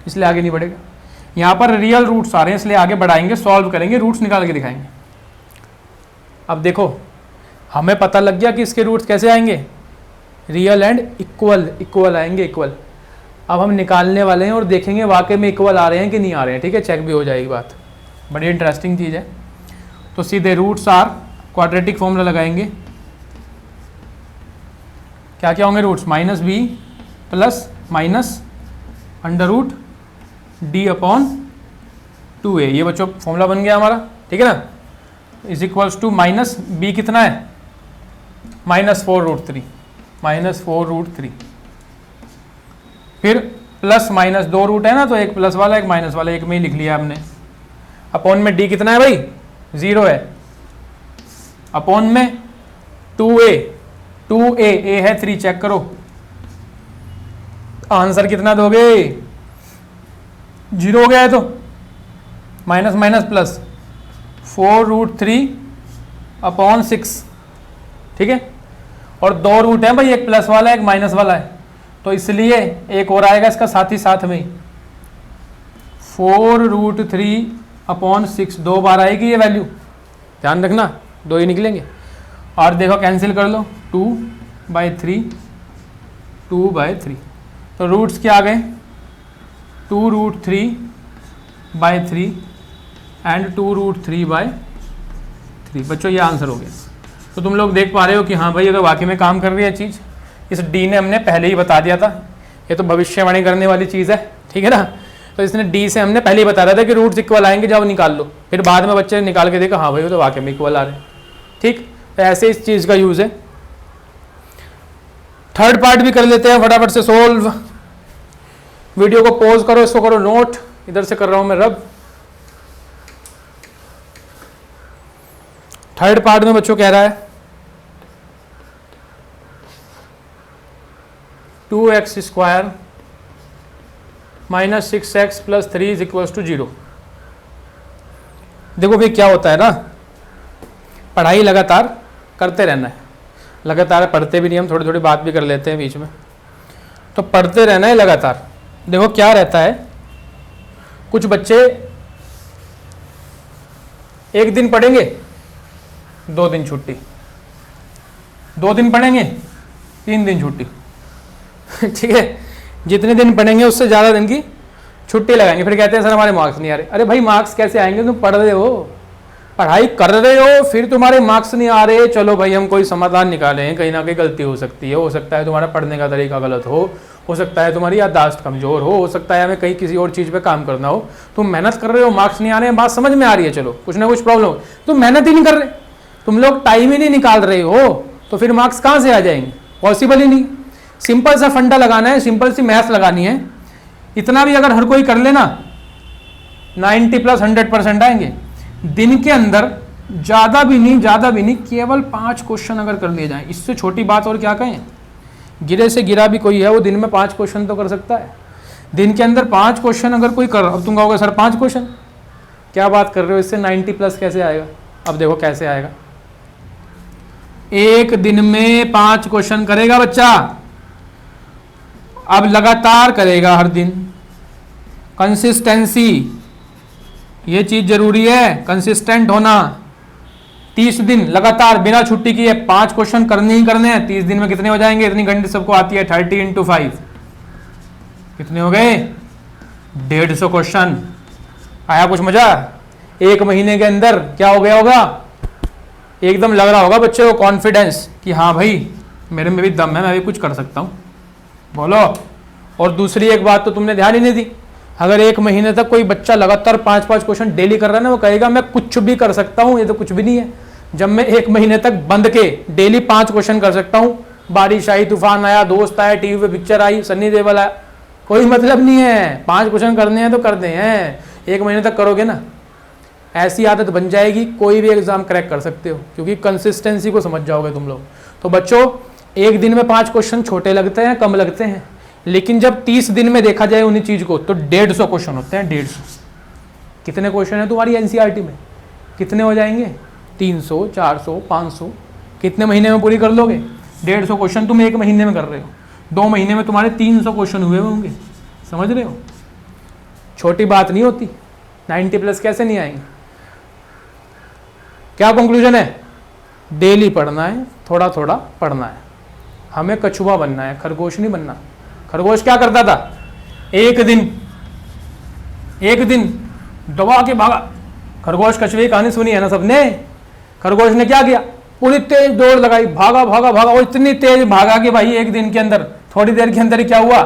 इसलिए आगे नहीं बढ़ेगा। यहाँ पर रियल रूट्स आ रहे हैं इसलिए आगे बढ़ाएंगे, सॉल्व करेंगे, रूट्स निकाल के दिखाएंगे। अब देखो हमें पता लग गया कि इसके रूट्स कैसे आएंगे, रियल एंड इक्वल आएंगे, इक्वल। अब हम निकालने वाले हैं और देखेंगे वाकई में इक्वल आ रहे हैं कि नहीं आ रहे हैं, ठीक है, चेक भी हो जाएगी बात, बड़ी इंटरेस्टिंग चीज़ है। तो सीधे रूट्स आर, क्वाड्रेटिक फॉर्मूला लगाएंगे, क्या क्या होंगे roots, -b plus minus √d/2a, ये बच्चों फॉर्मूला बन गया हमारा, ठीक है ना, = माइनस b कितना है -4√3, फिर प्लस माइनस 2 रूट है ना, तो एक प्लस वाला एक माइनस वाला, एक में ही लिख लिया हमने, अपॉन में d कितना है भाई 0 है, अपॉन में 2a है 3, चेक करो आंसर कितना दोगे, 0 हो गया है तो माइनस माइनस प्लस 4√3/6, ठीक है, और 2 रूट है भाई, एक प्लस वाला एक माइनस वाला है, तो इसलिए एक और आएगा इसका साथ ही साथ में 4√3/6, 2 बार आएगी ये वैल्यू, ध्यान रखना 2 ही निकलेंगे। और देखो कैंसिल कर लो, 2/3 2/3, तो रूट्स क्या आ गए 2√3/3 एंड 2√3/3, बच्चों ये आंसर हो गया। तो तुम लोग देख पा रहे हो कि हाँ भाई अगर वाकई में काम कर रही है चीज़, इस डी ने हमने पहले ही बता दिया था, ये तो भविष्यवाणी करने वाली चीज़ है, ठीक है ना, तो इसने डी से हमने पहले ही बता रहा था कि रूट्स इक्वल आएंगे, जाओ निकाल लो, फिर बाद में बच्चे ने निकाल के देखा हाँ भाई वो तो वाकई में इक्वल आ रहे हैं, ठीक। तो ऐसे इस चीज़ का यूज़ है। थर्ड पार्ट भी कर लेते हैं फटाफट से सोल्व। वीडियो को पॉज करो, इसको करो नोट, इधर से कर रहा हूं मैं रब। थर्ड पार्ट में बच्चों कह रहा है 2x² - 6x + 3 = 0। देखो भाई क्या होता है ना, पढ़ाई लगातार करते रहना है, लगातार पढ़ते भी नहीं, हम थोड़ी थोड़ी बात भी कर लेते हैं बीच में, तो पढ़ते रहना है लगातार। देखो क्या रहता है, कुछ बच्चे एक दिन पढ़ेंगे 2 दिन छुट्टी, 2 दिन पढ़ेंगे 3 दिन छुट्टी, ठीक है, जितने दिन पढ़ेंगे उससे ज़्यादा दिन की छुट्टी लगाएंगे, फिर कहते हैं सर हमारे मार्क्स नहीं आ रहे। अरे भाई मार्क्स कैसे आएंगे, तुम पढ़ रहे हो, पढ़ाई कर रहे हो, फिर तुम्हारे मार्क्स नहीं आ रहे, चलो भाई हम कोई समाधान निकालें, कहीं ना कहीं गलती हो सकती है, हो सकता है तुम्हारा पढ़ने का तरीका गलत हो सकता है तुम्हारी याददाश्त कमज़ोर हो सकता है हमें कहीं किसी और चीज़ पे काम करना हो, तुम मेहनत कर रहे हो, मार्क्स नहीं आ रहे हैं, बात समझ में आ रही है, चलो कुछ ना कुछ प्रॉब्लम हो, तुम मेहनत ही नहीं कर रहे, तुम लोग टाइम ही नहीं निकाल रहे हो, तो फिर मार्क्स कहाँ से आ जाएंगे, पॉसिबल ही नहीं। सिंपल सा फंडा लगाना है, सिंपल सी मैथ्स लगानी है, इतना भी अगर हर कोई कर लेना 90 + 100% आएंगे। दिन के अंदर ज़्यादा भी नहीं, केवल 5 क्वेश्चन अगर कर लिए जाएं, इससे छोटी बात और क्या कहें। गिरे से गिरा भी कोई है वो दिन में 5 क्वेश्चन तो कर सकता है, दिन के अंदर 5 क्वेश्चन अगर कोई कर, अब तुम कहोगे सर 5 क्वेश्चन, क्या बात कर रहे हो, इससे 90 प्लस कैसे आएगा? अब देखो कैसे आएगा। एक दिन में 5 क्वेश्चन करेगा बच्चा, अब लगातार करेगा हर दिन। कंसिस्टेंसी, ये चीज जरूरी है, कंसिस्टेंट होना। 30 दिन लगातार बिना छुट्टी किए 5 क्वेश्चन करने ही करने हैं। 30 दिन में कितने हो जाएंगे? इतनी घंटे सबको आती है, 30 × 5 कितने हो गए? 150 क्वेश्चन। आया कुछ मजा? एक महीने के अंदर क्या हो गया होगा? एकदम लग रहा होगा बच्चे को कॉन्फिडेंस कि हाँ भाई मेरे में भी दम है, मैं भी कुछ कर सकता हूँ। बोलो। और दूसरी एक बात तो तुमने ध्यान ही नहीं दी, अगर एक महीने तक कोई बच्चा लगातार 5-5 क्वेश्चन डेली कर रहा है ना, वो कहेगा मैं कुछ भी कर सकता हूँ। ये तो कुछ भी नहीं है। जब मैं एक महीने तक बंद के डेली 5 क्वेश्चन कर सकता हूँ, बारिश आई, तूफान आया, दोस्त आया, टीवी पे पिक्चर आई, सन्नी देओल आया, कोई मतलब नहीं है। 5 क्वेश्चन करने हैं तो करते हैं। एक महीने तक करोगे ना, ऐसी आदत बन जाएगी, कोई भी एग्जाम क्रैक कर सकते हो, क्योंकि कंसिस्टेंसी को समझ जाओगे तुम लोग। तो बच्चों, एक दिन में 5 क्वेश्चन छोटे लगते हैं, कम लगते हैं, लेकिन जब 30 दिन में देखा जाए उन्हीं चीज को तो 150 क्वेश्चन होते हैं। 150 कितने क्वेश्चन है तुम्हारी एनसीईआरटी में? कितने हो जाएंगे? 300, 400, 500। कितने महीने में पूरी कर लोगे? 150 क्वेश्चन तुम एक महीने में कर रहे हो, 2 महीने में तुम्हारे 300 क्वेश्चन हुए होंगे। समझ रहे हो? छोटी बात नहीं होती। 90 प्लस कैसे नहीं आएंगे? क्या कंक्लूजन है? डेली पढ़ना है, थोड़ा थोड़ा पढ़ना है। हमें कछुआ बनना है, खरगोश नहीं बनना। खरगोश क्या करता था? एक दिन दबा के भागा। खरगोश कछुए की कहानी सुनी है ना सबने? खरगोश ने क्या किया? पूरी तेज दौड़ लगाई, भागा भागा भागा, और इतनी तेज भागा कि भाई एक दिन के अंदर, थोड़ी देर के अंदर ही क्या हुआ?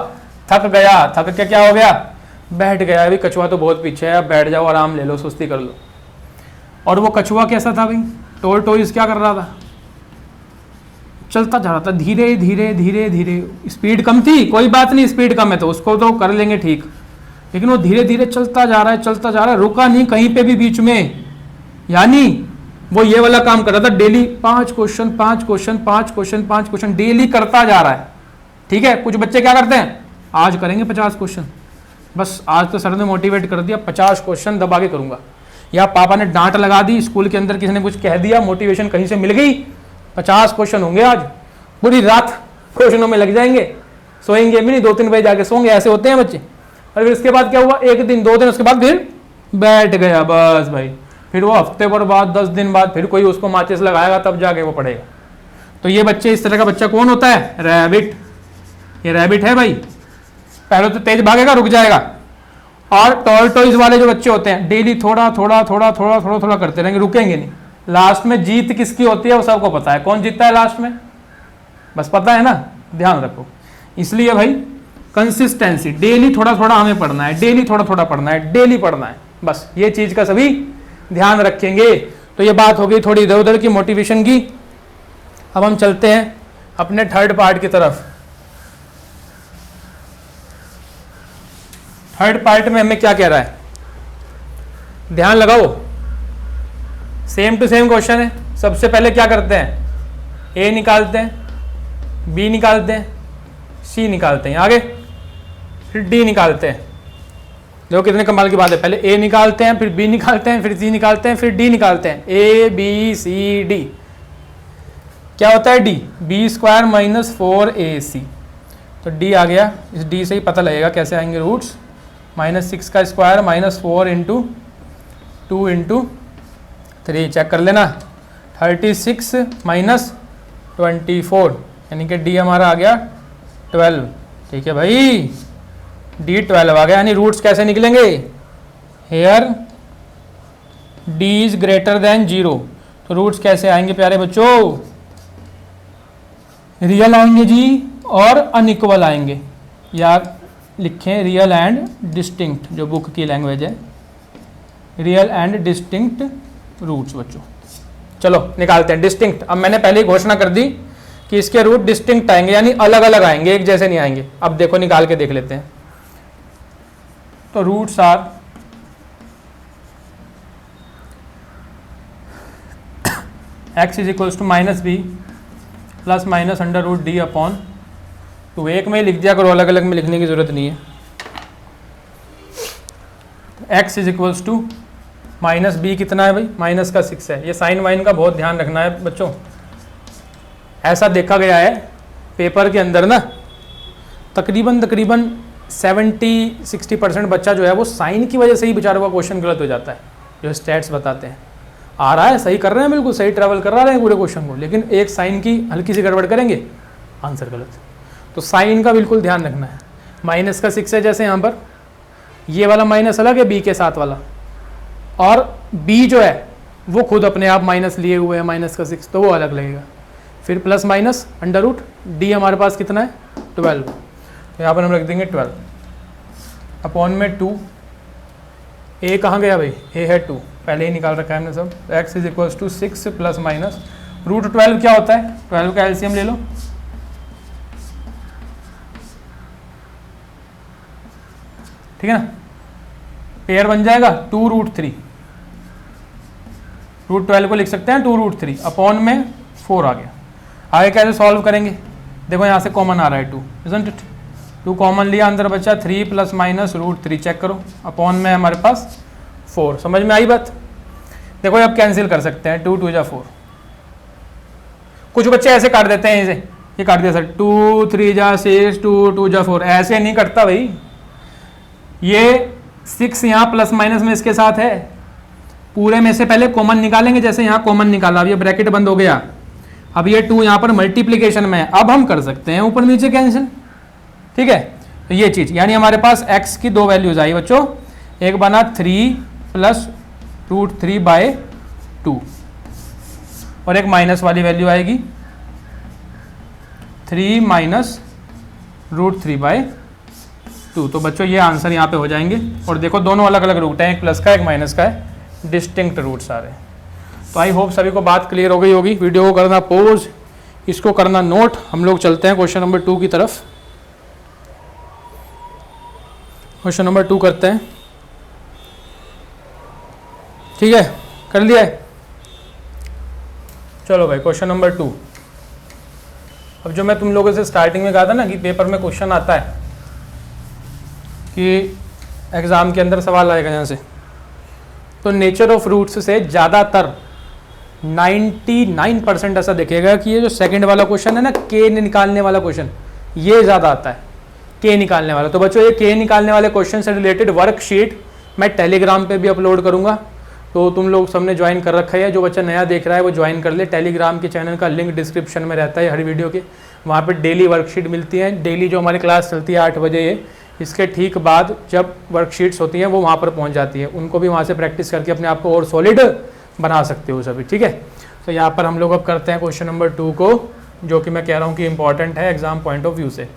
थक गया। थक के क्या हो गया? बैठ गया। अभी कछुआ तो बहुत पीछे है, अब बैठ जाओ, आराम ले लो, सुस्ती कर लो। और वो कछुआ कैसा था भाई? टोरटोइस क्या कर रहा था? चलता जा रहा था धीरे धीरे धीरे धीरे। स्पीड कम थी, कोई बात नहीं, स्पीड कम है तो उसको तो कर लेंगे ठीक, लेकिन वो धीरे धीरे चलता जा रहा है, चलता जा रहा है, रुका नहीं कहीं पे भी बीच में। यानी वो ये वाला काम कर रहा था, daily 5 question 5 question 5 question 5 question daily करता जा रहा है। ठीक है, कुछ बच्चे क्या करते हैं? आज करेंगे 50 क्वेश्चन, बस आज तो सर ने मोटिवेट कर दिया, 50 क्वेश्चन दबा के करूंगा, या पापा ने डांट लगा दी, स्कूल के अंदर किसी ने कुछ कह दिया, मोटिवेशन कहीं से मिल गई, 50 क्वेश्चन होंगे आज, पूरी रात क्वेश्चनों में लग जाएंगे, सोएंगे भी नहीं, 2-3 बजे जाके सोएंगे। ऐसे होते हैं बच्चे। और फिर इसके बाद क्या हुआ? 1 दिन 2 दिन, उसके बाद फिर बैठ गया बस भाई। फिर वो हफ्ते भर बाद 10 दिन बाद फिर कोई उसको माचिस लगाएगा, तब जाके वो पढ़ेगा। तो ये बच्चे, इस तरह का बच्चा कौन होता है? रैबिट। ये रैबिट है भाई, पहले तो तेज भागेगा, रुक जाएगा। और टॉर्टोइस वाले जो बच्चे होते हैं, डेली थोड़ा थोड़ा थोड़ा थोड़ा थोड़ा थोड़ा करते रहेंगे, रुकेंगे नहीं। लास्ट में जीत किसकी होती है वो सबको पता है। कौन जीतता है लास्ट में? बस पता है ना, ध्यान रखो। इसलिए भाई कंसिस्टेंसी, डेली थोड़ा थोड़ा हमें पढ़ना है, डेली थोड़ा थोड़ा पढ़ना है, डेली पढ़ना है, बस ये चीज का सभी ध्यान रखेंगे। तो ये बात हो गई थोड़ी इधर उधर की मोटिवेशन की। अब हम चलते हैं अपने थर्ड पार्ट की तरफ। थर्ड पार्ट में हमें क्या कह रहा है? ध्यान लगाओ, सेम टू सेम क्वेश्चन है। सबसे पहले क्या करते हैं? ए निकालते हैं, बी निकालते हैं, सी निकालते हैं, आगे फिर डी निकालते हैं। देखो कितने कमाल की बात है, पहले ए निकालते हैं, फिर बी निकालते हैं, फिर सी निकालते हैं, फिर डी निकालते हैं। ए बी सी डी क्या होता है? D, b² - 4ac। तो डी आ गया, इस डी से ही पता लगेगा कैसे आएंगे रूट्स। -6 का स्क्वायर -4 × 2 × 3, चेक कर लेना। 36 - 24, यानी कि डी हमारा आ गया 12। ठीक है भाई, डी 12 आ गया। यानी रूट्स कैसे निकलेंगे? Here D is greater than 0। तो रूट्स कैसे आएंगे प्यारे बच्चों? रियल आएंगे जी और अनइक्वल आएंगे। यार लिखें रियल एंड डिस्टिंक्ट, जो बुक की लैंग्वेज है, रियल एंड डिस्टिंक्ट रूट्स बच्चों। चलो निकालते हैं डिस्टिंक्ट। अब मैंने पहले ही घोषणा कर दी कि इसके रूट डिस्टिंक्ट आएंगे, यानी अलग अलग आएंगे, एक जैसे नहीं आएंगे। अब देखो निकाल के देख लेते हैं। तो roots are x is equals to -b plus minus √d/2। एक में ही लिख दिया करो, अलग अलग में लिखने की जरूरत नहीं है। x is equals to minus B कितना है भाई, माइनस का 6 है। ये साइन वाइन का बहुत ध्यान रखना है बच्चों। ऐसा देखा गया है पेपर के अंदर ना, तकरीबन 70-60% बच्चा जो है वो साइन की वजह से ही बेचारे का क्वेश्चन गलत हो जाता है। जो स्टैट्स बताते हैं आ रहा है, सही कर रहे हैं, बिल्कुल सही ट्रैवल करा रहे हैं पूरे क्वेश्चन को, लेकिन एक साइन की हल्की सी गड़बड़ करेंगे, आंसर गलत। तो साइन का बिल्कुल ध्यान रखना है। माइनस का 6 है, जैसे यहाँ पर ये वाला माइनस अलग है बी के साथ वाला, और बी जो है वो खुद अपने आप माइनस लिए हुए है माइनस का 6, तो वो अलग लगेगा। फिर plus minus under root, D हमारे पास कितना है 12, तो यहाँ पर हम रख देंगे 12 अपॉन में 2। ए कहाँ गया भाई, ए है 2, पहले ही निकाल रखा है हमने सब। x is equal to 6 plus minus root 12 क्या होता है, 12 का एलसीएम ले लो, ठीक है ना, पेयर बन जाएगा 2 रूट 3, रूट 12 को लिख सकते हैं 2 रूट 3 अपॉन में 4 आ गया। आगे कैसे सॉल्व करेंगे, देखो यहाँ से कॉमन आ रहा है 2, इजंट इट, 2 कॉमन लिया, अंदर बचा 3 प्लस माइनस रूट 3, चेक करो, अपॉन में हमारे पास 4। समझ में आई बात। देखो अब कैंसिल कर सकते हैं, 2 2 जा 4। कुछ बच्चे ऐसे काट देते हैं, इसे ये काट दिया सर, 2 3 जा 6, 2 2 जा 4, ऐसे नहीं कटता भाई। ये 6 यहाँ प्लस माइनस में इसके साथ है, पूरे में से पहले कॉमन निकालेंगे, जैसे यहाँ कॉमन निकाला, अब ये ब्रैकेट बंद हो गया, अब ये 2 यहाँ पर मल्टीप्लीकेशन में है, अब हम कर सकते हैं ऊपर नीचे कैंसिल, ठीक है। तो ये चीज़ यानी हमारे पास x की 2 वैल्यूज आई बच्चों, एक बना 3 प्लस रूट 3 बाय 2, और एक माइनस वाली वैल्यू आएगी 3 माइनस रूट 3 बाय 2। तो बच्चों ये आंसर यहाँ पे हो जाएंगे। और देखो दोनों अलग अलग रूट हैं, एक प्लस का एक माइनस का है, डिस्टिंक्ट रूट सारे। तो आई होप सभी को बात क्लियर हो गई होगी। वीडियो को करना पॉज, इसको करना नोट। हम लोग चलते हैं क्वेश्चन नंबर 2 की तरफ। क्वेश्चन नंबर 2 करते हैं, ठीक है, कर लिया है। चलो भाई क्वेश्चन नंबर 2। अब जो मैं तुम लोगों से स्टार्टिंग में कहा था ना कि पेपर में क्वेश्चन आता है कि एग्ज़ाम के अंदर सवाल आएगा यहाँ से, तो नेचर ऑफ रूट्स से ज़्यादातर 99% ऐसा देखेगा कि ये जो सेकंड वाला क्वेश्चन है ना, के निकालने वाला क्वेश्चन, ये ज़्यादा आता है, के निकालने वाला। तो बच्चों ये के निकालने वाले क्वेश्चन से रिलेटेड वर्कशीट मैं टेलीग्राम पे भी अपलोड करूँगा, तो तुम लोग सबने ज्वाइन कर रखा है। जो बच्चा नया देख रहा है वो ज्वाइन कर ले। टेलीग्राम के चैनल का लिंक डिस्क्रिप्शन में रहता है हर वीडियो के, वहाँ पर डेली वर्कशीट मिलती है। डेली जो हमारी क्लास चलती है 8 बजे, ये इसके ठीक बाद जब वर्कशीट्स होती हैं वो वहाँ पर पहुँच जाती है, उनको भी वहाँ से प्रैक्टिस करके अपने आप को और सॉलिड बना सकते हो सभी, ठीक है। तो यहाँ पर हम लोग अब करते हैं क्वेश्चन नंबर 2 को, जो कि मैं कह रहा हूँ कि इंपॉर्टेंट है एग्जाम पॉइंट ऑफ व्यू से।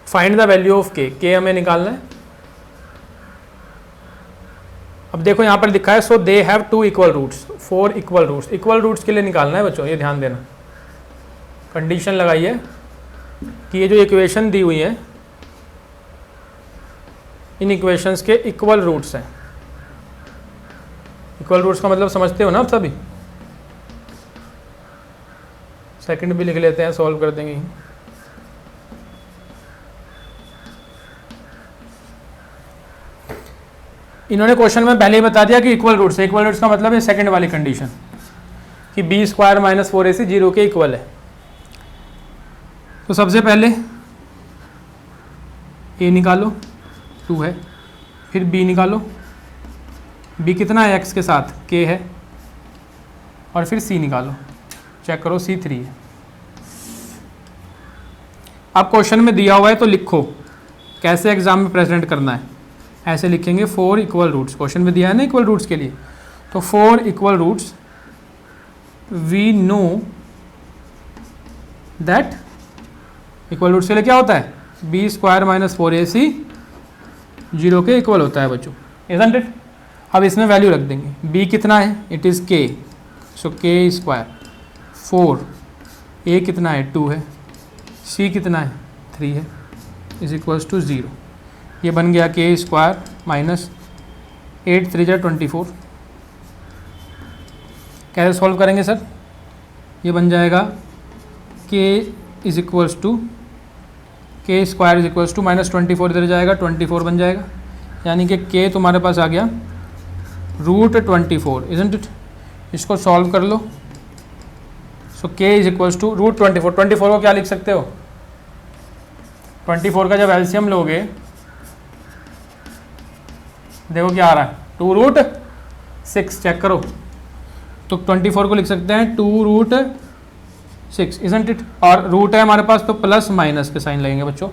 फाइंड द वैल्यू ऑफ के हमें निकालना है। अब देखो यहाँ पर लिखा है so they have 2 equal roots, 4 equal roots. Equal roots के लिए निकालना है बच्चों, ये ध्यान देना। कंडीशन लगाई है कि ये जो इक्वेशन दी हुई है, इन इक्वेशंस के इक्वल रूट्स हैं। इक्वल रूट्स का मतलब समझते हो ना आप सभी। सेकंड भी लिख लेते हैं, सॉल्व कर देंगे। इन्होंने क्वेश्चन में पहले ही बता दिया कि इक्वल रूट्स है। इक्वल रूट्स का मतलब है सेकंड वाली कंडीशन कि बी स्क्वायर माइनस 4ac 0 के इक्वल है। तो सबसे पहले ए निकालो, 2 है, फिर बी निकालो, बी कितना है x के साथ, k है, और फिर c निकालो, चेक करो c 3 है। अब क्वेश्चन में दिया हुआ है तो लिखो कैसे एग्जाम में प्रेजेंट करना है। ऐसे लिखेंगे 4 इक्वल रूट्स, क्वेश्चन में दिया है ना इक्वल रूट्स के लिए, तो 4 equal roots we know that equal roots के लिए क्या होता है, बी स्क्वायर माइनस 4ac 0 के इक्वल होता है बच्चों, इजंट इट। अब इसमें वैल्यू रख देंगे, b कितना है, it is k, so k square 4, a कितना है 2 है, c कितना है 3 है, इज इक्वल्स टू 0। ये बन गया k स्क्वायर माइनस 8 3 जा 24। कैसे सॉल्व करेंगे सर, ये बन जाएगा k is equals to k square is equals to minus 24, इधर जाएगा 24 बन जाएगा, यानी कि k तुम्हारे पास आ गया रूट 24, इजंट इट? इसको सॉल्व कर लो। सो के इज इक्वल्स टू रूट 24। 24 को क्या लिख सकते हो? 24 का जब एलसीएम लोगे, देखो क्या आ रहा है, 2 रूट 6, चेक करो। तो 24 को लिख सकते हैं 2 रूट 6, इजंट इट? और रूट है हमारे पास, तो प्लस माइनस के साइन लगेंगे बच्चों।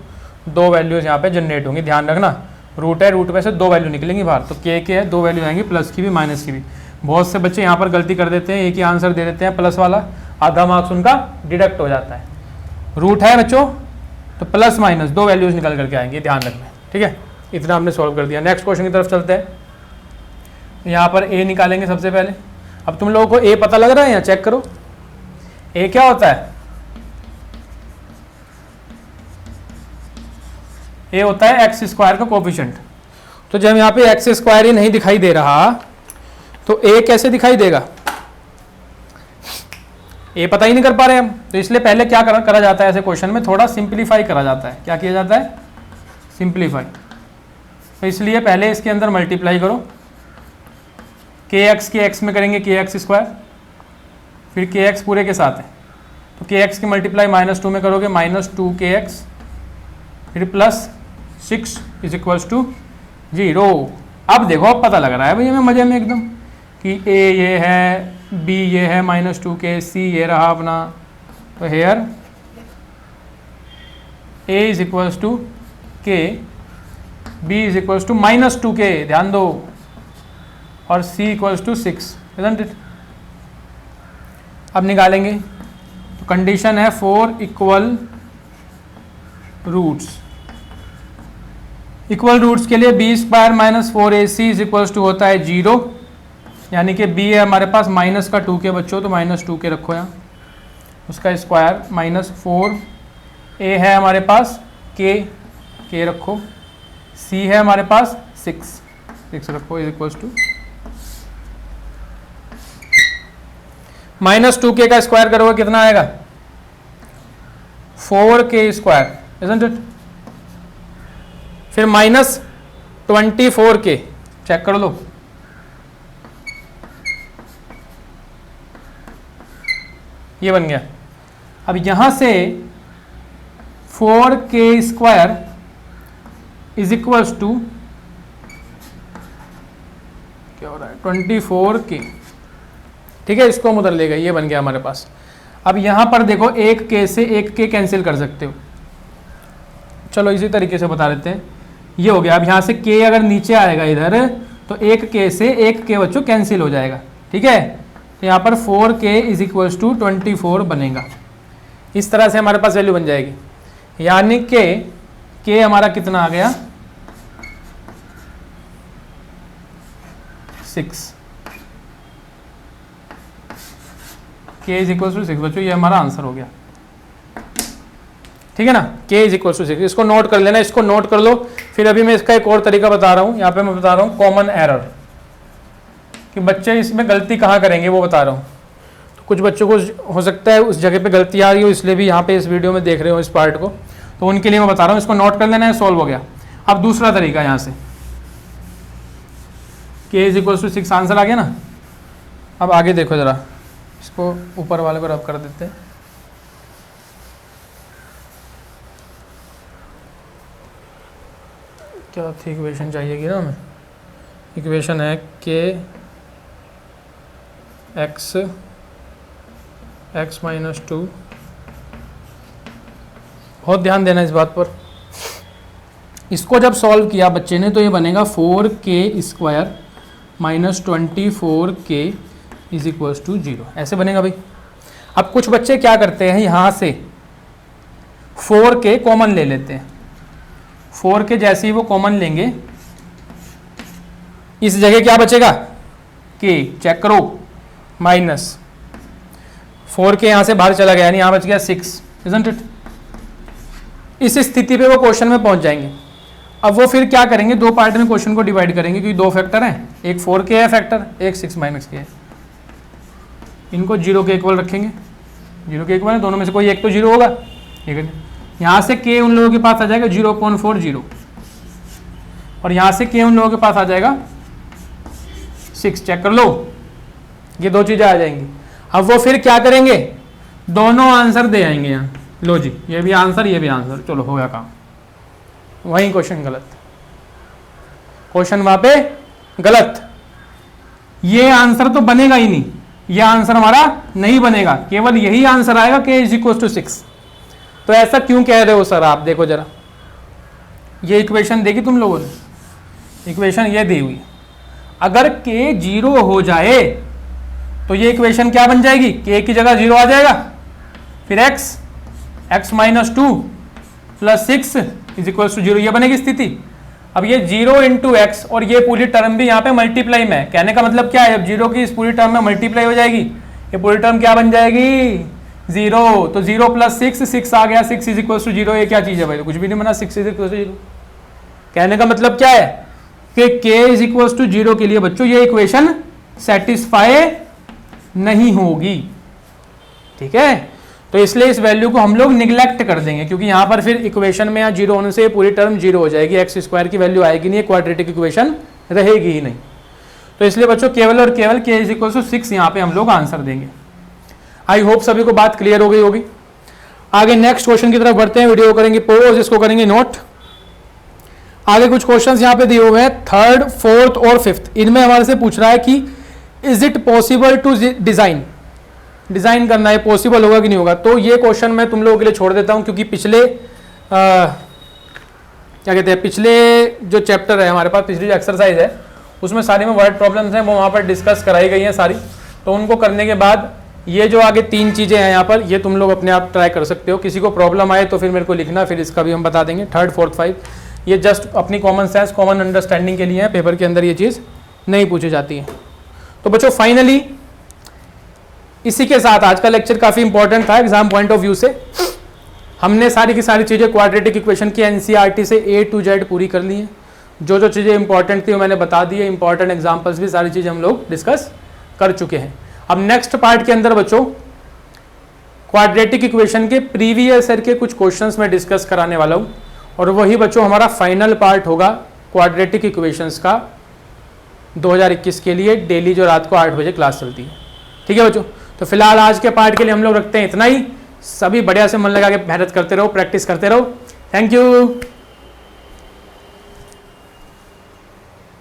2 वैल्यूज यहाँ पे जनरेट होंगी, ध्यान रखना। रूट है, रूट में से 2 वैल्यू निकलेंगी बाहर, तो के है 2 वैल्यू आएंगी, प्लस की भी माइनस की भी। बहुत से बच्चे यहाँ पर गलती कर देते हैं, एक ही आंसर दे देते हैं प्लस वाला, आधा मार्क्स उनका डिडक्ट हो जाता है। रूट है बच्चों तो प्लस माइनस 2 वैल्यूज निकल करके आएंगे, ध्यान रखना, ठीक है? इतना हमने सॉल्व कर दिया। नेक्स्ट क्वेश्चन की तरफ चलते हैं। यहाँ पर ए निकालेंगे सबसे पहले। अब तुम लोगों को ए पता लग रहा है? यहाँ चेक करो, ए क्या होता है? ए होता है एक्स स्क्वायर का कोफिशिएंट। तो जब यहाँ पे एक्स स्क्वायर ही नहीं दिखाई दे रहा तो ए कैसे दिखाई देगा? ए पता ही नहीं कर पा रहे हम, तो इसलिए पहले क्या करा जाता है ऐसे क्वेश्चन में, थोड़ा सिंप्लीफाई करा जाता है। क्या किया जाता है? सिंप्लीफाई। तो इसलिए पहले इसके अंदर मल्टीप्लाई करो, के एक्स के एक्स में करेंगे के एक्स स्क्वायर, फिर के एक्स पूरे के साथ है, तो के एक्स की मल्टीप्लाई -2 में करोगे, -2 के एक्स, फिर प्लस 6 इज इक्वल्स टू 0। अब देखो, अब पता लग रहा है भाई हमें मजे में एकदम कि ए ये है, बी ये है -2 के, सी ये रहा अपना। तो here A is equals to K, B is equals to -2 K, ध्यान दो, और c equals to 6, isn't it? अब निकालेंगे तो कंडीशन है 4 इक्वल रूट्स। इक्वल रूट्स के लिए B square minus 4ac is equals to होता है 0, यानी कि b है हमारे पास माइनस का 2 के बच्चों, तो -2 के रखो यहाँ, उसका स्क्वायर -4, a है हमारे पास k रखो, c है हमारे पास 6 रखो, इज इक्वल्स टू -2k का स्क्वायर करोगे कितना आएगा? 4k square, isn't it? फिर -24k, चेक कर लो, ये बन गया। अब यहां से 4k square is equals to क्या हो रहा है? 24k, ठीक है? इसको हम उधर ले गए, ये बन गया हमारे पास। अब यहां पर देखो, एक k से एक k कैंसिल कर सकते हो, चलो इसी तरीके से बता देते हैं। ये हो गया। अब यहाँ से k अगर नीचे आएगा इधर, तो एक k से एक k बच्चों कैंसिल हो जाएगा, ठीक है? तो यहाँ पर 4k इज इक्वल्स टू 24 बनेगा। इस तरह से हमारे पास वैल्यू बन जाएगी, यानी कि k हमारा कितना आ गया? 6, k इज इक्वल्स टू 6 बच्चों, ये हमारा आंसर हो गया, ठीक है ना? k इज इक्वल्स टू 6, इसको नोट कर लेना, इसको नोट कर लो। फिर अभी मैं इसका एक और तरीका बता रहा हूँ, यहाँ पे मैं बता रहा हूँ कॉमन एरर, कि बच्चे इसमें गलती कहाँ करेंगे वो बता रहा हूँ। तो कुछ बच्चों को हो सकता है उस जगह पे गलती आ रही हो, इसलिए भी यहाँ पे इस वीडियो में देख रहे हो इस पार्ट को, तो उनके लिए मैं बता रहा हूँ, इसको नोट कर लेना है, सॉल्व हो गया। अब दूसरा तरीका यहाँ से, k is equals to 6 answer आ गया ना। अब आगे देखो जरा, इसको ऊपर वाले को रब कर देते हैं। क्या थी इक्वेशन चाहिएगी ना हमें? इक्वेशन है के एक्स -2, बहुत ध्यान देना इस बात पर। इसको जब सॉल्व किया बच्चे ने, तो ये बनेगा 4k square -24k is equals to 0, ऐसे बनेगा भाई। अब कुछ बच्चे क्या करते हैं, यहाँ से 4k कॉमन ले लेते हैं। 4k जैसे ही वो कॉमन लेंगे, इस जगह क्या बचेगा? k, चेक करो, -4k यहाँ से बाहर चला गया, यानी यहाँ बच गया 6, इजंट इट? इस स्थिति पे वो क्वेश्चन में पहुंच जाएंगे। अब वो फिर क्या करेंगे, 2 पार्ट में क्वेश्चन को डिवाइड करेंगे, क्योंकि 2 फैक्टर हैं, एक 4k है फैक्टर, एक 6 - k है। इनको 0 के इक्वल रखेंगे, 0 के इक्वल है, दोनों में से कोई एक तो 0 होगा, ठीक है? यहाँ से k उन लोगों के पास आ जाएगा 0.40, और यहाँ से k उन लोगों के पास आ जाएगा 6 चेक कर लो, ये दो चीजें आ जाएंगी। अब वो फिर क्या करेंगे, दोनों आंसर दे आएंगे यहाँ, लो जी ये भी आंसर ये भी आंसर, चलो हो गया काम। वही क्वेश्चन गलत, क्वेश्चन वहां पे गलत, ये आंसर तो बनेगा ही नहीं, ये आंसर हमारा नहीं बनेगा, केवल यही आंसर आएगा k इज इक्वल टू 6। तो ऐसा क्यों कह रहे हो सर आप, देखो जरा ये इक्वेशन देखी तुम लोगों ने, इक्वेशन ये दी हुई, अगर k 0 हो जाए तो ये इक्वेशन क्या बन जाएगी, k की जगह 0 आ जाएगा, फिर x minus 2 plus 6 is equal to 0, ये बनेगी स्थिति। अब ये 0 इंटू एक्स और ये पूरी टर्म भी यहाँ पे मल्टीप्लाई में है, कहने का मतलब क्या है, जब 0 की इस पूरी टर्म में मल्टीप्लाई हो जाएगी, ये पूरी टर्म क्या बन जाएगी 0, तो 0 प्लस 6 आ गया, 6 इज इक्वल टू 0, ये क्या चीज़ है भाई, तो कुछ भी नहीं बना, 6 इज इक्वल टू 0। कहने का मतलब क्या है कि k इज इक्वल टू 0 के लिए बच्चों ये इक्वेशन सेटिस्फाई नहीं होगी, ठीक है। तो इसलिए इस वैल्यू को हम लोग निगलेक्ट कर देंगे, क्योंकि यहाँ पर फिर इक्वेशन में यहाँ 0 होने से पूरी टर्म 0 हो जाएगी, एक्स स्क्वायर की वैल्यू आएगी नहीं, क्वाड्रेटिक इक्वेशन रहेगी ही नहीं। तो इसलिए बच्चों केवल और केवल k इज इक्वल टू 6 यहाँ पे हम लोग आंसर देंगे। आई होप सभी को बात क्लियर हो गई होगी। आगे नेक्स्ट क्वेश्चन की तरफ बढ़ते हैं, वीडियो करेंगे पॉज, इसको करेंगे नोट। आगे कुछ क्वेश्चन यहाँ पे दिए हुए हैं, 3rd, 4th और 5th, इनमें हमारे से पूछ रहा है कि is it possible to design करना है, पॉसिबल होगा कि नहीं होगा। तो ये क्वेश्चन मैं तुम लोगों के लिए छोड़ देता हूं, क्योंकि पिछले क्या कहते हैं, पिछले जो चैप्टर है हमारे पास, पिछली जो एक्सरसाइज है उसमें सारी में वर्ड प्रॉब्लम्स हैं, वो वहाँ पर डिस्कस कराई गई हैं सारी। तो उनको करने के बाद ये जो आगे 3 चीज़ें हैं यहाँ पर, ये तुम लोग अपने आप ट्राई कर सकते हो। किसी को प्रॉब्लम आए तो फिर मेरे को लिखना, फिर इसका भी हम बता देंगे। 3rd, 4th, 5 ये जस्ट अपनी कॉमन सेंस, कॉमन अंडरस्टैंडिंग के लिए है, पेपर के अंदर ये चीज़ नहीं पूछी जाती है। तो बच्चों फाइनली इसी के साथ आज का लेक्चर काफ़ी इंपॉर्टेंट था एग्जाम पॉइंट ऑफ व्यू से। हमने सारी की सारी चीज़ें क्वाड्रेटिक इक्वेशन की एनसीईआरटी से A to Z पूरी कर ली हैं। जो जो चीज़ें इंपॉर्टेंट थी वो मैंने बता दी है, इंपॉर्टेंट एग्जाम्पल्स भी सारी चीज़ें हम लोग डिस्कस कर चुके हैं। अब नेक्स्ट पार्ट के अंदर बच्चों क्वाड्रेटिक इक्वेशन के प्रीवियस ईयर के कुछ क्वेश्चंस में डिस्कस कराने वाला हूँ, और वही बच्चों हमारा फाइनल पार्ट होगा क्वाड्रेटिक इक्वेशंस का 2021 के लिए, डेली जो रात को 8 बजे क्लास चलती है, ठीक है बच्चों। तो फिलहाल आज के पार्ट के लिए हम लोग रखते हैं इतना ही। सभी बढ़िया से मन लगा के मेहनत करते रहो, प्रैक्टिस करते रहो। Thank you.